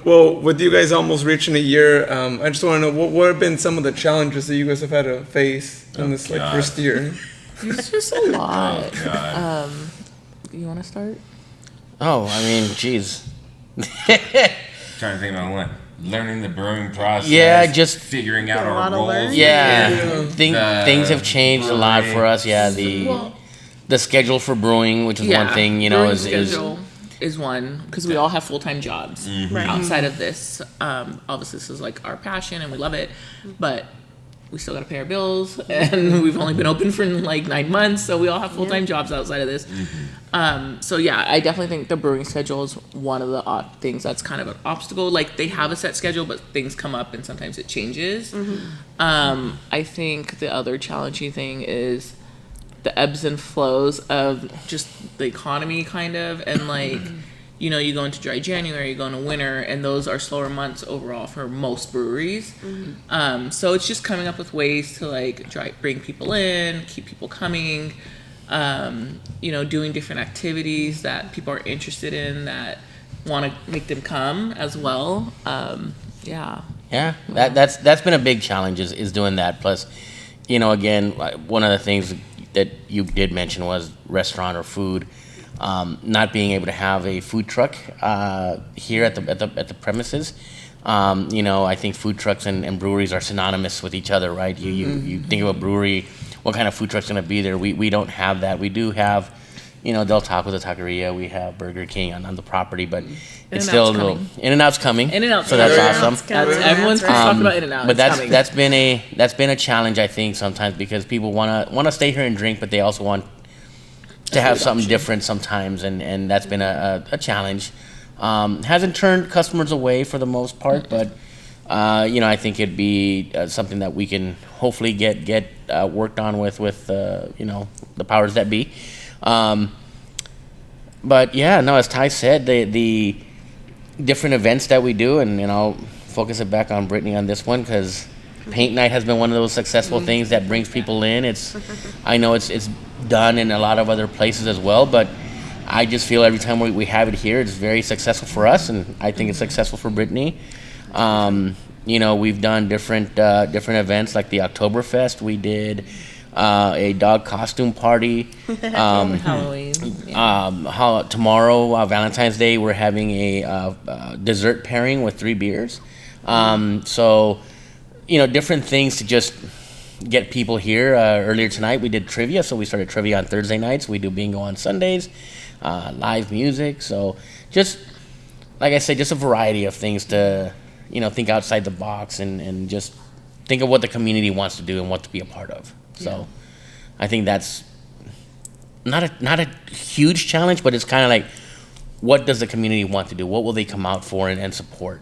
[SPEAKER 1] Well, with you guys almost reaching a year, I just want to know what have been some of the challenges that you guys have had to face in this like first year.
[SPEAKER 4] It's just a lot.
[SPEAKER 3] God.
[SPEAKER 4] You want to start?
[SPEAKER 5] Oh, I mean, geez.
[SPEAKER 3] Trying to think about what. Learning the brewing process.
[SPEAKER 5] Yeah, just
[SPEAKER 3] figuring out
[SPEAKER 2] a lot
[SPEAKER 3] our
[SPEAKER 2] of
[SPEAKER 3] roles.
[SPEAKER 2] learning.
[SPEAKER 5] Yeah, things have changed a lot for us. Yeah, the schedule for brewing, which is one thing, you know,
[SPEAKER 4] brewing
[SPEAKER 5] is
[SPEAKER 4] schedule is one, because we all have full-time jobs
[SPEAKER 2] Right.
[SPEAKER 4] outside of this. Obviously, this is like our passion and we love it, but we still got to pay our bills, and we've only been open for like 9 months, so we all have full-time jobs outside of this. So yeah, I definitely think the brewing schedule is one of the things that's kind of an obstacle. Like, they have a set schedule, but things come up and sometimes it changes. I think the other challenging thing is the ebbs and flows of just the economy, kind of, and like, you know, you go into dry January, you go into winter, and those are slower months overall for most breweries. So it's just coming up with ways to like bring people in, keep people coming, you know, doing different activities that people are interested in that want to make them come as well. Yeah,
[SPEAKER 5] that's been a big challenge is doing that. Plus, you know, again, one of the things that you did mention was restaurant or food. Not being able to have a food truck here at the premises, I think food trucks and breweries are synonymous with each other, right? You think of a brewery, what kind of food truck's going to be there? We don't have that. We do have, Del Taco, the taqueria. We have Burger King on the property, but it's still a little. In-N-Out's coming.
[SPEAKER 4] In-N-Out's
[SPEAKER 5] so that's
[SPEAKER 2] coming.
[SPEAKER 5] awesome.
[SPEAKER 4] Everyone's talking about In-N-Out.
[SPEAKER 5] But that's been a challenge, I think, sometimes because people wanna stay here and drink, but they also want to have something different sometimes, and that's been a challenge. Hasn't turned customers away for the most part, but I think it'd be something that we can hopefully get worked on with the powers that be. But yeah, no, as Ty said, the different events that we do, and I'll focus it back on Brittany on this one because paint night has been one of those successful things that brings people in. I know it's done in a lot of other places as well, but I just feel every time we have it here, it's very successful for us, and I think it's successful for Brittany. We've done different events like the Oktoberfest. We did a dog costume party.
[SPEAKER 4] Halloween.
[SPEAKER 5] Tomorrow, Valentine's Day, we're having a dessert pairing with 3 beers. So, different things to just get people here. Earlier tonight, we did trivia, so we started trivia on Thursday nights. We do bingo on Sundays, live music. So, just like I said, just a variety of things to, think outside the box and just think of what the community wants to do and what to be a part of. So, I think that's not a huge challenge, but it's kind of like, what does the community want to do? What will they come out for and support?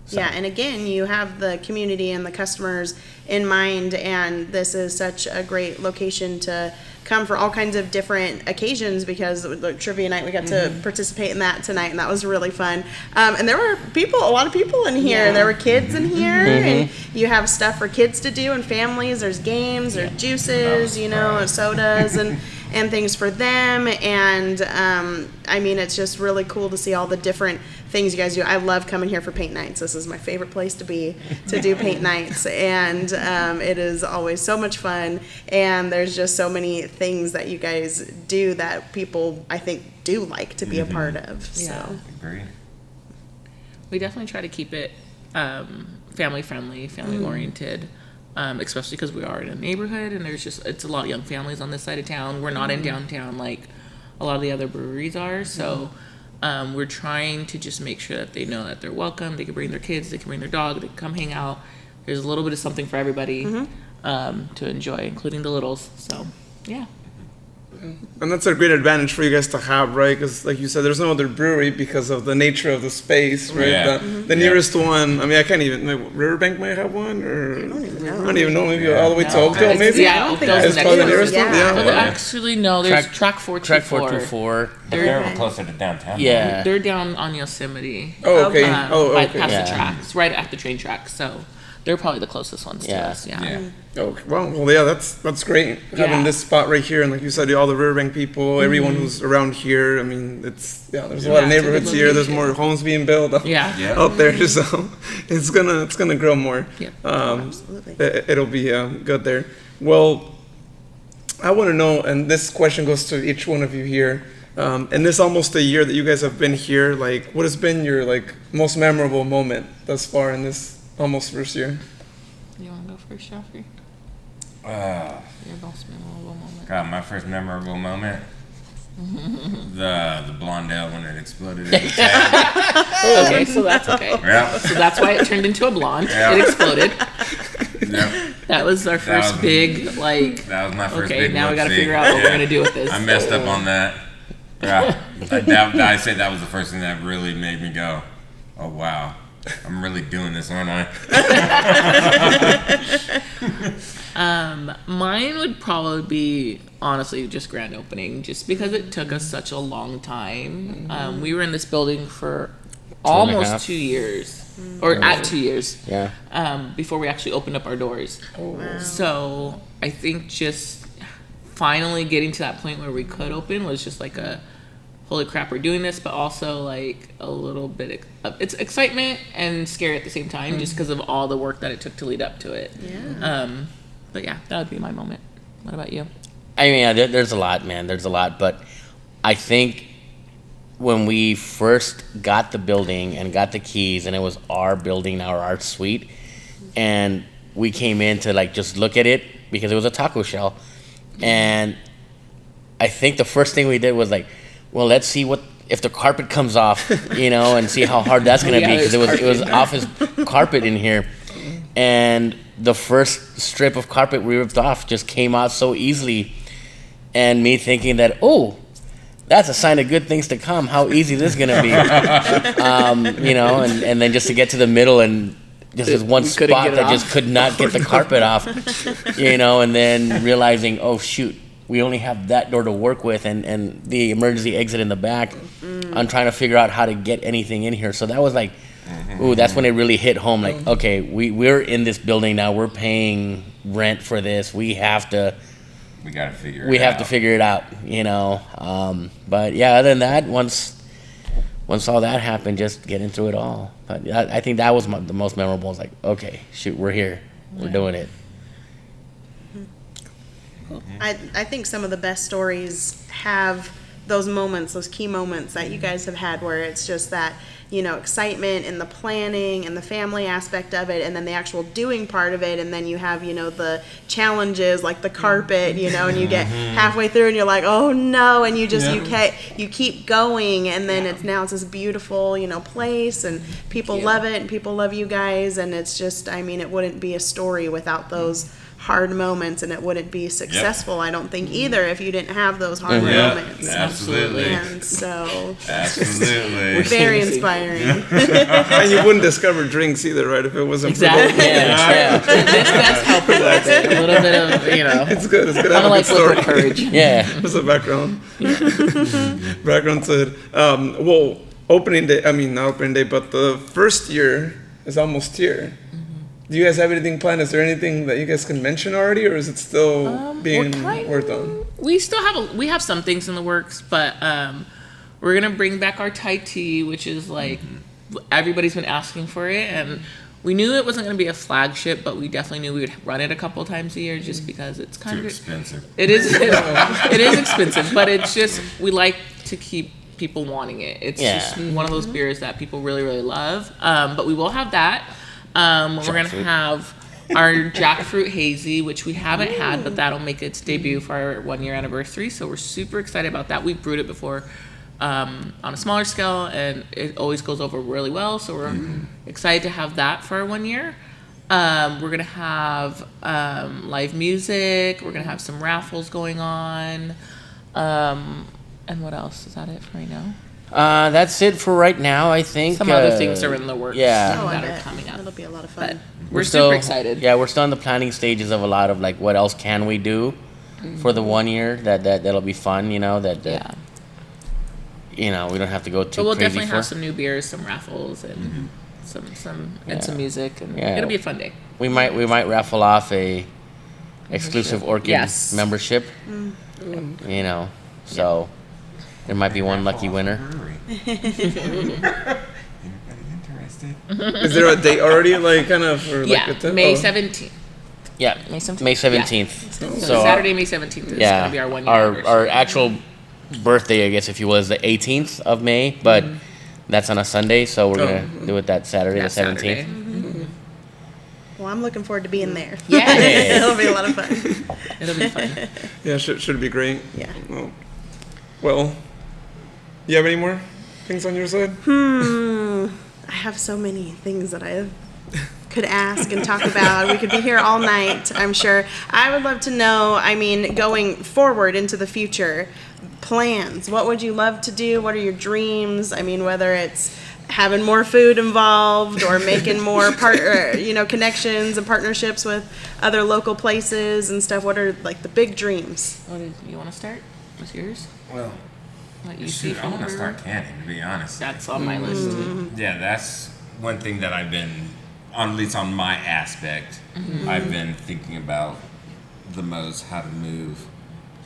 [SPEAKER 5] So.
[SPEAKER 2] Yeah, and again, you have the community and the customers in mind, and this is such a great location to come for all kinds of different occasions because the trivia night, we got to participate in that tonight, and that was really fun. And there were a lot of people in here. There were kids in here, and you have stuff for kids to do and families. There's games, there's juices, sodas, and things for them. And it's just really cool to see all the different things you guys do. I love coming here for paint nights. This is my favorite place to be to do paint nights, and it is always so much fun. And there's just so many things that you guys do that people, I think, do like to be a part of. So,
[SPEAKER 3] agree.
[SPEAKER 4] We definitely try to keep it family friendly, family oriented. Especially because we are in a neighborhood and it's a lot of young families on this side of town. We're not in downtown like a lot of the other breweries are, so we're trying to just make sure that they know that they're welcome. They can bring their kids, they can bring their dog, they can come hang out. There's a little bit of something for everybody to enjoy, including the littles. So, yeah.
[SPEAKER 1] And that's a great advantage for you guys to have, right? Because, like you said, there's no other brewery because of the nature of the space, right?
[SPEAKER 3] Yeah.
[SPEAKER 1] The nearest one, I can't even. Riverbank might have one, or I don't even know. Maybe all the way to Oakdale, maybe.
[SPEAKER 4] Yeah, Oakdale's
[SPEAKER 1] It's probably the nearest one.
[SPEAKER 4] Well, actually, no. There's Track 424.
[SPEAKER 5] Track 424.
[SPEAKER 3] They're closer to downtown.
[SPEAKER 5] Yeah.
[SPEAKER 4] They're down on Yosemite.
[SPEAKER 1] Oh, okay.
[SPEAKER 4] Right
[SPEAKER 1] Okay.
[SPEAKER 4] past the tracks, right at the train tracks. So they're probably the closest ones to us. Yeah.
[SPEAKER 1] Okay. Well, yeah, that's great having this spot right here, and like you said, all the Riverbank people, everyone who's around here. There's a lot of neighborhoods here. There's more homes being built out there, so it's gonna grow more.
[SPEAKER 4] Yeah.
[SPEAKER 2] Absolutely.
[SPEAKER 1] It'll be good there. Well, I want to know, and this question goes to each one of you here. In this almost a year that you guys have been here, like, what has been your most memorable moment thus far in this almost first year?
[SPEAKER 4] You want to go first, Joffre? Your most memorable moment.
[SPEAKER 3] God, my first memorable moment. the blonde ale when it exploded in the tab.
[SPEAKER 4] Okay, so that's okay.
[SPEAKER 3] Yep.
[SPEAKER 4] So that's why it turned into a blonde.
[SPEAKER 3] Yep.
[SPEAKER 4] It exploded.
[SPEAKER 3] Yep.
[SPEAKER 4] That was our first big,
[SPEAKER 3] That was my first
[SPEAKER 4] okay,
[SPEAKER 3] big
[SPEAKER 4] now we got to
[SPEAKER 3] whoopsie.
[SPEAKER 4] figure out what we're going to do with this.
[SPEAKER 3] I messed up on that. Yeah. I say that was the first thing that really made me go, oh, wow. I'm really doing this, aren't I?
[SPEAKER 4] Mine would probably be, honestly, just grand opening, just because it took us such a long time. We were in this building for almost 2 years, or at 2 years, before we actually opened up our doors.
[SPEAKER 2] Wow.
[SPEAKER 4] So I think just finally getting to that point where we could open was just like a, holy crap, we're doing this, but also like a little bit of it's excitement and scary at the same time, just because of all the work that it took to lead up to it. But yeah, that would be my moment. What about you?
[SPEAKER 5] There's a lot, man. There's a lot, but I think when we first got the building and got the keys, and it was our building, our art suite, and we came in to like just look at it because it was a taco shell, and I think the first thing we did was like, well, let's see what if the carpet comes off, and see how hard that's gonna be, because it was office carpet in here, and the first strip of carpet we ripped off just came out so easily, and me thinking that, oh, that's a sign of good things to come. How easy this is gonna be, and then just to get to the middle and just this one spot that just could not get the carpet off, and then realizing, oh shoot, we only have that door to work with and the emergency exit in the back. I'm trying to figure out how to get anything in here. So that was like, ooh, that's when it really hit home. Like, okay, we're in this building now. We're paying rent for this. We have to figure it out, But yeah, other than that, once all that happened, just getting through it all. But I think that was the most memorable. It's like, okay, shoot, we're here. We're doing it.
[SPEAKER 2] I think some of the best stories have those moments, those key moments that you guys have had where it's just that, excitement and the planning and the family aspect of it, and then the actual doing part of it, and then you have, the challenges like the carpet, and you get halfway through and you're like, oh no, and you just you keep going, and then it's this beautiful, place, and people love it, and people love you guys, and it's just, it wouldn't be a story without those hard moments, and it wouldn't be successful, I don't think, either, if you didn't have those hard moments.
[SPEAKER 3] Absolutely.
[SPEAKER 2] And so,
[SPEAKER 3] absolutely.
[SPEAKER 2] Very inspiring.
[SPEAKER 1] And you wouldn't discover drinks either, right? If it wasn't
[SPEAKER 4] Exactly.
[SPEAKER 1] for those.
[SPEAKER 4] Yeah. This does help with it. A little bit of,
[SPEAKER 1] It's good. It's good.
[SPEAKER 4] kind of like
[SPEAKER 1] story.
[SPEAKER 4] flip courage.
[SPEAKER 5] Yeah.
[SPEAKER 1] That's a background. Background said, well, opening day, not opening day, but the first year is almost here. Do you guys have anything planned? Is there anything that you guys can mention already, or is it still being worked on?
[SPEAKER 4] We still have some things in the works, but we're gonna bring back our Thai tea, which is like everybody's been asking for it, and we knew it wasn't gonna be a flagship, but we definitely knew we would run it a couple times a year just because it's kind of
[SPEAKER 3] expensive.
[SPEAKER 4] It is. It is expensive, but it's just we like to keep people wanting it. It's just one of those beers that people really, really love. But we will have that. We're going to have our jackfruit hazy, which we haven't had, but that'll make its debut for our 1-year anniversary. So we're super excited about that. We've brewed it before on a smaller scale, and it always goes over really well. So we're excited to have that for our 1 year. We're going to have live music. We're going to have some raffles going on. And what else? Is that it for right now?
[SPEAKER 5] That's it for right now, I think.
[SPEAKER 4] Some other things are in the works
[SPEAKER 5] yeah.
[SPEAKER 4] that are coming up.
[SPEAKER 2] It'll be a lot of fun.
[SPEAKER 4] But we're super excited.
[SPEAKER 5] Yeah, we're still in the planning stages of a lot of like what else can we do for the 1 year that'll be fun, we don't have to go too crazy.
[SPEAKER 4] But we'll definitely have some new beers, some raffles, and some music, and it'll be a fun day.
[SPEAKER 5] We might raffle off a exclusive Orchid membership. So there might be one lucky winner.
[SPEAKER 3] Anybody interested?
[SPEAKER 1] Is there a date already, like kind of? Or like
[SPEAKER 4] May 17th.
[SPEAKER 5] Yeah,
[SPEAKER 4] May 17th.
[SPEAKER 5] May 17th.
[SPEAKER 4] So Saturday, May 17th is going to be our 1 year anniversary.
[SPEAKER 5] Our actual birthday, I guess, if you will, is the 18th of May, but that's on a Sunday, so we're going to do it that Saturday, the 17th.
[SPEAKER 2] Well, I'm looking forward to being there.
[SPEAKER 4] Yeah.
[SPEAKER 2] It'll be a lot of fun.
[SPEAKER 4] It'll be fun.
[SPEAKER 1] Yeah, should be great.
[SPEAKER 2] Yeah.
[SPEAKER 1] Well, you have any more things on your side?
[SPEAKER 2] I have so many things that I could ask and talk about. We could be here all night, I'm sure. I would love to know, going forward into the future, plans. What would you love to do? What are your dreams? Whether it's having more food involved or making more connections and partnerships with other local places and stuff. What are like the big dreams?
[SPEAKER 4] You want to start? What's yours?
[SPEAKER 3] Well,
[SPEAKER 4] What you see
[SPEAKER 3] I want to start canning, to be honest.
[SPEAKER 4] That's on my list.
[SPEAKER 3] Yeah, that's one thing that I've been, at least on my aspect, I've been thinking about the most, how to move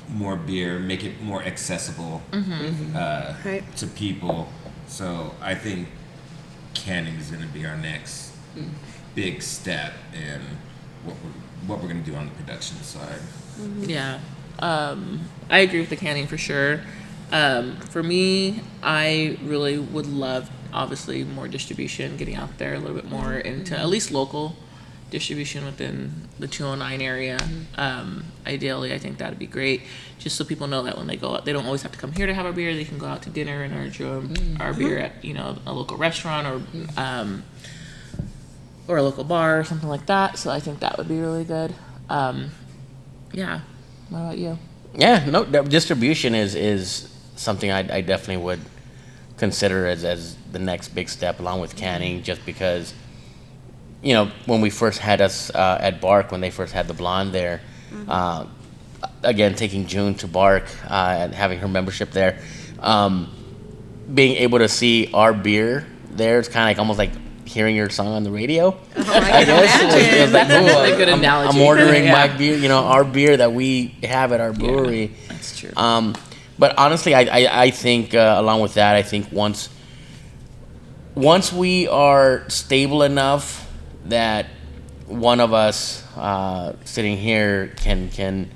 [SPEAKER 3] more beer, make it more accessible to people. So I think canning is going to be our next big step in what we're going to do on the production side.
[SPEAKER 4] Yeah. I agree with the canning for sure. For me, I really would love, obviously, more distribution, getting out there a little bit more into at least local distribution within the 209 area. Ideally, I think that would be great, just so people know that when they go out, they don't always have to come here to have a beer. They can go out to dinner and enjoy our beer at, a local restaurant or a local bar or something like that. So I think that would be really good. Yeah. What about you?
[SPEAKER 5] Yeah, no, distribution is something I definitely would consider as the next big step, along with canning, just because, when we first had us at Bark, when they first had the blonde there, again, taking June to Bark and having her membership there, being able to see our beer there, it's kind of like almost like hearing your song on the radio. I guess it was like,
[SPEAKER 4] That's a good analogy.
[SPEAKER 5] I'm ordering my beer, our beer that we have at our brewery.
[SPEAKER 4] Yeah, that's true.
[SPEAKER 5] But honestly, I think along with that, I think once we are stable enough that one of us sitting here can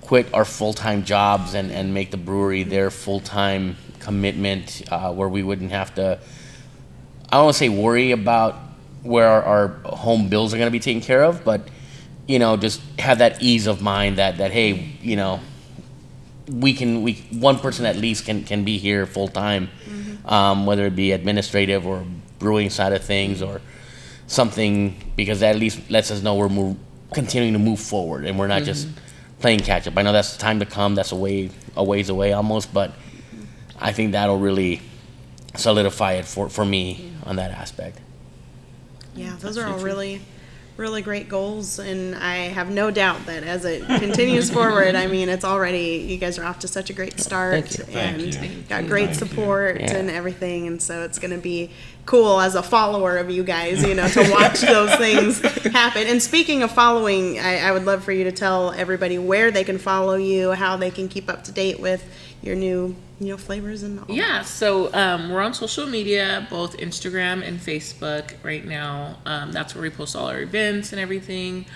[SPEAKER 5] quit our full-time jobs and make the brewery their full-time commitment, where we wouldn't have to, I don't want to say worry about where our home bills are going to be taken care of, but just have that ease of mind that hey, one person at least can be here full time, whether it be administrative or brewing side of things or something, because that at least lets us know we're continuing to move forward and we're not just playing catch up. I know that's the time to come. That's a ways away almost, but I think that'll really solidify it for me on that aspect.
[SPEAKER 2] Yeah, those are all really, really great goals, and I have no doubt that as it continues forward, I mean, it's already, you guys are off to such a great start.
[SPEAKER 5] Thank you.
[SPEAKER 2] Got great support and everything, and so it's going to be cool as a follower of you guys, to watch those things happen. And speaking of following, I would love for you to tell everybody where they can follow you, how they can keep up to date with your new flavors and all.
[SPEAKER 4] Yeah, so we're on social media, both Instagram and Facebook right now. That's where we post all our events and everything.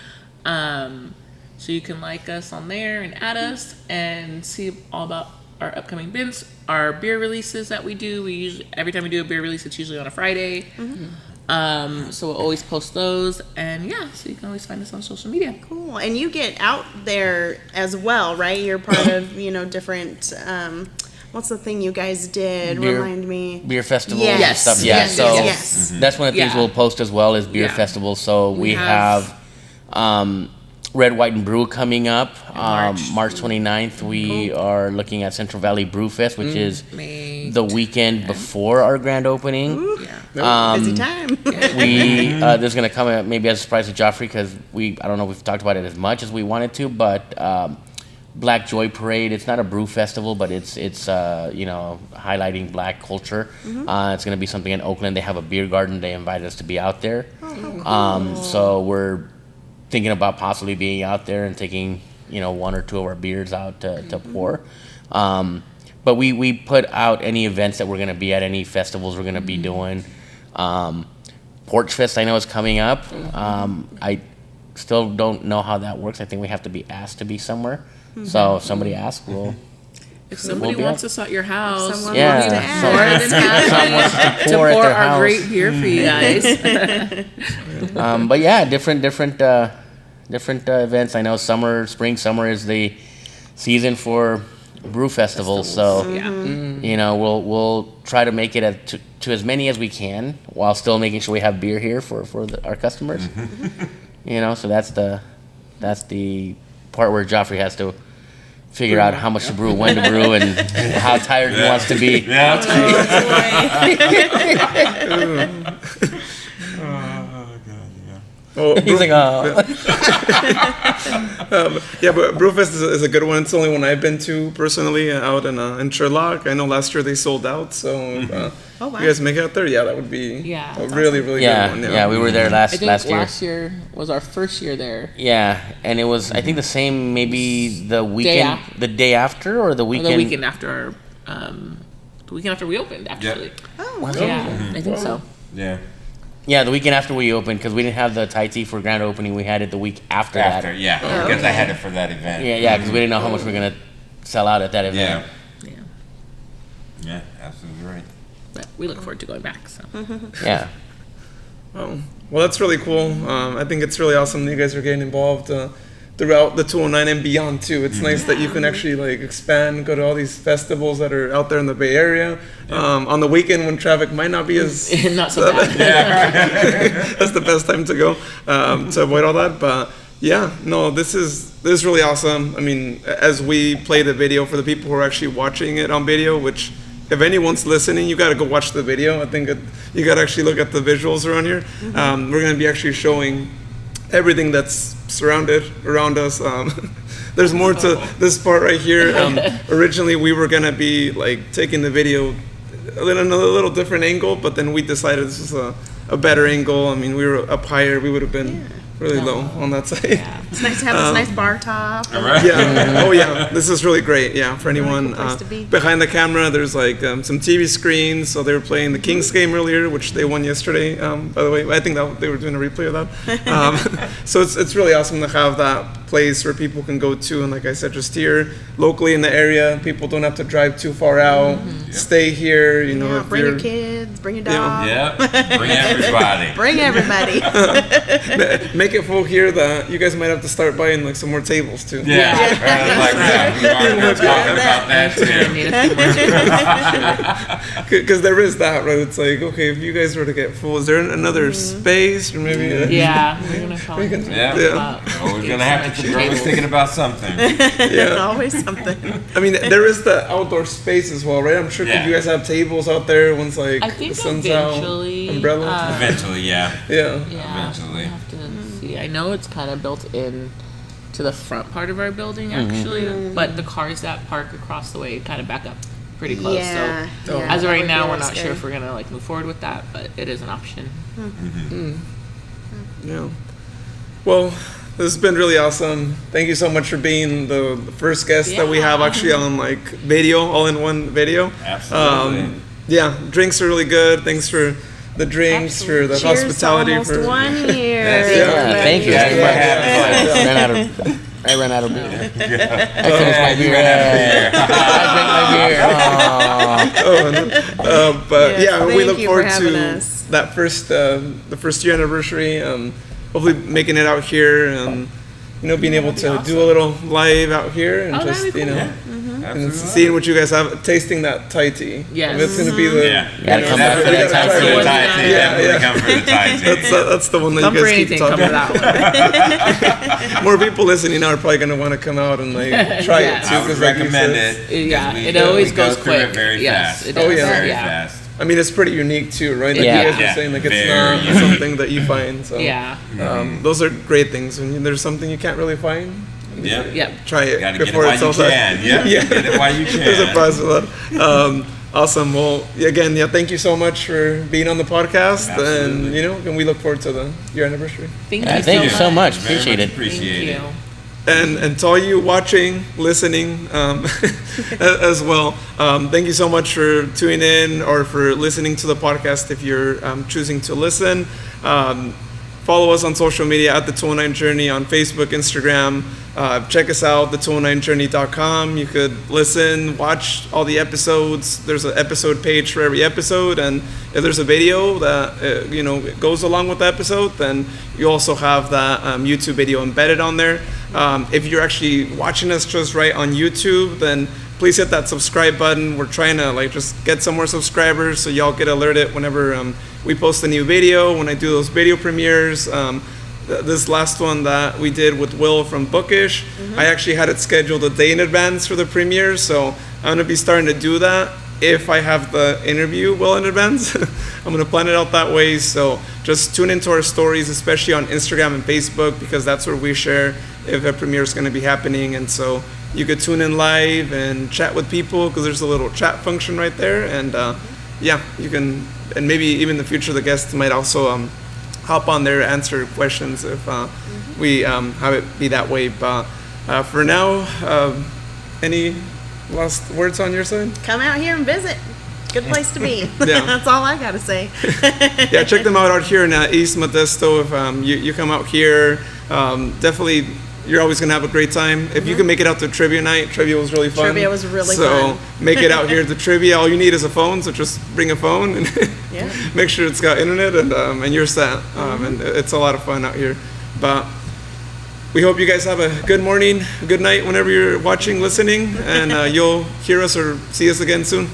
[SPEAKER 4] So you can like us on there and add us and see all about our upcoming events, our beer releases that we do. Every time we do a beer release, it's usually on a Friday. So we'll always post those, and so you can always find us on social media.
[SPEAKER 2] Cool. And you get out there as well, right? You're part of different what's the thing you guys did? Remind me.
[SPEAKER 5] Beer festivals
[SPEAKER 2] yes.
[SPEAKER 5] and stuff.
[SPEAKER 2] Yes.
[SPEAKER 5] That's one of the things we'll post as well is beer festivals. So we have Red, White, and Brew coming up March 29th. We are looking at Central Valley Brew Fest, which is the weekend before our grand opening.
[SPEAKER 2] Busy time.
[SPEAKER 5] There's going to come maybe as a surprise to Joffre, because I don't know if we've talked about it as much as we wanted to, but Black Joy Parade. It's not a brew festival, but it's highlighting Black culture. It's going to be something in Oakland. They have a beer garden. They invited us to be out there. So we're thinking about possibly being out there and taking one or two of our beers out to pour. But we put out any events that we're going to be at, any festivals we're going to be doing. Porch Fest I know is coming up. I still don't know how that works. I think we have to be asked to be somewhere. So if somebody asks,
[SPEAKER 4] if somebody wants us at your house,
[SPEAKER 2] someone wants to add.
[SPEAKER 4] to pour our great beer for you guys.
[SPEAKER 5] But yeah, different events. I know spring, summer is the season for brew festivals. So we'll try to make it to as many as we can, while still making sure we have beer here for our customers. So that's the part where Joffre has to figure out how much to brew, when to brew, and how tired he wants to be. He's like,
[SPEAKER 1] but Brewfest is a good one. It's the only one I've been to personally out in Sherlock. I know last year they sold out, so if you guys make it out there, that would be a really, really good one.
[SPEAKER 5] Yeah, we were there last year.
[SPEAKER 4] Last year was our first year there.
[SPEAKER 5] Yeah, and it was, I think, the same, maybe the weekend, the day after, or the weekend?
[SPEAKER 4] The weekend after the weekend after we opened, actually. I think so.
[SPEAKER 5] Yeah, the weekend after we opened, because we didn't have the Thai tea for grand opening. We had it the week after that.
[SPEAKER 3] Because I had it for that event.
[SPEAKER 5] Yeah, because we didn't know how much we were going to sell out at that event.
[SPEAKER 3] Yeah, absolutely right.
[SPEAKER 4] But we look forward to going back. So
[SPEAKER 5] Yeah.
[SPEAKER 1] Well, that's really cool. I think it's really awesome that you guys are getting involved throughout the 209 and beyond too. It's nice that you can actually like expand, go to all these festivals that are out there in the Bay Area. On the weekend when traffic might not be as
[SPEAKER 4] not so bad.
[SPEAKER 1] that's the best time to go to avoid all that. But yeah, no, this is really awesome. I mean, as we play the video for the people who are actually watching it on video, which if anyone's listening, you got to go watch the video. I think you got to actually look at the visuals around here. We're going to be actually showing everything that's surrounded around us. There's more to this part right here. Originally, we were going to be like taking the video a little different angle, but then we decided this was a better angle. I mean, we were up higher. We would have been really low on that side.
[SPEAKER 4] Yeah.
[SPEAKER 2] It's nice to have this nice bar top.
[SPEAKER 3] Right.
[SPEAKER 1] Yeah. Oh yeah. This is really great. Yeah. For anyone
[SPEAKER 2] cool place to be.
[SPEAKER 1] behind the camera, there's like some TV screens. So they were playing the Kings game earlier, which they won yesterday. By the way, I think that they were doing a replay of that. So it's really awesome to have that place where people can go to, and like I said, just here locally in the area. People don't have to drive too far out. Stay here. You know, if
[SPEAKER 2] Bring
[SPEAKER 1] you're,
[SPEAKER 2] your kids, bring your dog.
[SPEAKER 3] Yeah, bring everybody.
[SPEAKER 2] Bring everybody.
[SPEAKER 1] make it full here that you guys might have to start buying like some more tables too.
[SPEAKER 3] Yeah, like that. We already been talking about that too.
[SPEAKER 1] Because there is that, right? It's like, okay, if you guys were to get full, is there another space or maybe?
[SPEAKER 4] Yeah, we're gonna probably
[SPEAKER 3] Yeah. We're gonna have to keep always thinking about something.
[SPEAKER 2] Always something.
[SPEAKER 1] I mean, there is the outdoor space as well, right? I'm sure
[SPEAKER 3] Yeah.
[SPEAKER 1] you guys have tables out there once like
[SPEAKER 4] I think
[SPEAKER 1] the sun's
[SPEAKER 4] eventually,
[SPEAKER 1] out, umbrella.
[SPEAKER 3] Eventually, yeah.
[SPEAKER 1] Yeah.
[SPEAKER 4] Yeah,
[SPEAKER 3] Eventually.
[SPEAKER 4] we'll have to see. I know it's kind of built in to the front part of our building, actually, but the cars that park across the way kind of back up pretty close.
[SPEAKER 2] Yeah.
[SPEAKER 4] So
[SPEAKER 2] yeah,
[SPEAKER 4] as of
[SPEAKER 2] that
[SPEAKER 4] right
[SPEAKER 2] would
[SPEAKER 4] now,
[SPEAKER 2] be
[SPEAKER 4] we're
[SPEAKER 2] really
[SPEAKER 4] not sure
[SPEAKER 2] scary.
[SPEAKER 4] if we're gonna like move forward with that, but it is an option.
[SPEAKER 1] Yeah. Well, this has been really awesome. Thank you so much for being the first guest that we have actually on like video, all in one video.
[SPEAKER 3] Absolutely.
[SPEAKER 1] Yeah, drinks are really good. Thanks for the drinks, for the
[SPEAKER 2] Cheers
[SPEAKER 1] hospitality.
[SPEAKER 2] to almost
[SPEAKER 1] For
[SPEAKER 2] 1 year.
[SPEAKER 1] Yeah,
[SPEAKER 5] thank you.
[SPEAKER 3] Yeah,
[SPEAKER 5] I ran out of beer. I
[SPEAKER 3] finished
[SPEAKER 5] my beer. I drank my beer.
[SPEAKER 1] but
[SPEAKER 2] Yes,
[SPEAKER 1] yeah, we
[SPEAKER 2] thank
[SPEAKER 1] look
[SPEAKER 2] you for
[SPEAKER 1] forward
[SPEAKER 2] having
[SPEAKER 1] to
[SPEAKER 2] us.
[SPEAKER 1] that the first year anniversary. Hopefully making it out here and being able to do a little live out here and
[SPEAKER 4] that'd
[SPEAKER 1] just
[SPEAKER 4] be cool.
[SPEAKER 1] and
[SPEAKER 3] Absolutely.
[SPEAKER 1] seeing what you guys have, tasting that Thai tea.
[SPEAKER 4] Yes.
[SPEAKER 1] It's gonna be the
[SPEAKER 3] Yeah.
[SPEAKER 5] Gotta come back for that
[SPEAKER 3] Come
[SPEAKER 5] Thai
[SPEAKER 3] for the
[SPEAKER 5] tea.
[SPEAKER 3] Thai tea.
[SPEAKER 1] Yeah,
[SPEAKER 3] Definitely
[SPEAKER 1] yeah.
[SPEAKER 3] come for the Thai tea.
[SPEAKER 1] that's the one that
[SPEAKER 4] Come
[SPEAKER 1] you
[SPEAKER 4] for
[SPEAKER 1] guys keep
[SPEAKER 4] anything, come
[SPEAKER 1] talking
[SPEAKER 4] for
[SPEAKER 1] about.
[SPEAKER 4] that one.
[SPEAKER 1] More people listening now are probably gonna want to come out and like try
[SPEAKER 4] Yeah.
[SPEAKER 1] it too.
[SPEAKER 3] I would
[SPEAKER 1] 'cause like you
[SPEAKER 3] recommend
[SPEAKER 1] said,
[SPEAKER 3] it. because
[SPEAKER 4] Yeah,
[SPEAKER 3] we
[SPEAKER 4] it
[SPEAKER 3] go-
[SPEAKER 4] always
[SPEAKER 3] we go
[SPEAKER 4] goes
[SPEAKER 3] through
[SPEAKER 4] quick.
[SPEAKER 3] It very
[SPEAKER 4] Yes,
[SPEAKER 3] fast.
[SPEAKER 4] it does.
[SPEAKER 1] Oh, yeah.
[SPEAKER 3] Very
[SPEAKER 4] Yeah.
[SPEAKER 3] fast.
[SPEAKER 1] I mean, it's pretty unique too, right? Like
[SPEAKER 5] Yeah.
[SPEAKER 1] you guys
[SPEAKER 3] Yeah.
[SPEAKER 1] are saying, like it's
[SPEAKER 3] Very
[SPEAKER 1] not
[SPEAKER 3] unique.
[SPEAKER 1] something that you find. So
[SPEAKER 4] Yeah.
[SPEAKER 1] those are great things. When there's something you can't really find,
[SPEAKER 3] Yeah.
[SPEAKER 4] Yep.
[SPEAKER 1] try it
[SPEAKER 3] Gotta get it
[SPEAKER 1] before
[SPEAKER 3] while
[SPEAKER 1] it
[SPEAKER 3] you
[SPEAKER 1] sells out.
[SPEAKER 3] can. Yeah. Get it while you can.
[SPEAKER 1] There's a prize for that. Awesome. Well, again, thank you so much for being on the podcast,
[SPEAKER 3] Absolutely.
[SPEAKER 1] and we look forward to the year anniversary.
[SPEAKER 4] Thank
[SPEAKER 5] Yeah,
[SPEAKER 4] you
[SPEAKER 5] thank you so much.
[SPEAKER 3] Very
[SPEAKER 5] Appreciate
[SPEAKER 3] much
[SPEAKER 5] it.
[SPEAKER 3] Appreciate it.
[SPEAKER 1] And to all you watching, listening, as well, thank you so much for tuning in or for listening to the podcast if you're choosing to listen. Follow us on social media at The 209 Journey on Facebook, Instagram. Check us out, the209journey.com. You could listen, watch all the episodes. There's an episode page for every episode, and if there's a video that goes along with the episode, then you also have that YouTube video embedded on there. If you're actually watching us just right on YouTube, then please hit that subscribe button. We're trying to just get some more subscribers so y'all get alerted whenever we post a new video, when I do those video premieres. This last one that we did with Will from Bookish, I actually had it scheduled a day in advance for the premiere, so I'm going to be starting to do that if I have the interview well in advance. I'm going to plan it out that way, so just tune into our stories, especially on Instagram and Facebook, because that's where we share if a premiere is going to be happening, and so you could tune in live and chat with people, because there's a little chat function right there, and you can, and maybe even in the future the guests might also hop on there, answer questions if we have it be that way. But for now, any last words on your side?
[SPEAKER 2] Come out here and visit. Good place to be.
[SPEAKER 1] Yeah.
[SPEAKER 2] That's all I gotta say.
[SPEAKER 1] Yeah, check them out here in East Modesto. If you come out here, definitely you're always gonna have a great time. If you can make it out to trivia night, trivia was really fun.
[SPEAKER 2] Trivia was really
[SPEAKER 1] so
[SPEAKER 2] fun.
[SPEAKER 1] make it out here to trivia. All you need is a phone, so just bring a phone and
[SPEAKER 2] Yeah.
[SPEAKER 1] make sure it's got internet, and you're set. And it's a lot of fun out here. But we hope you guys have a good morning, good night, whenever you're watching, listening, and you'll hear us or see us again soon.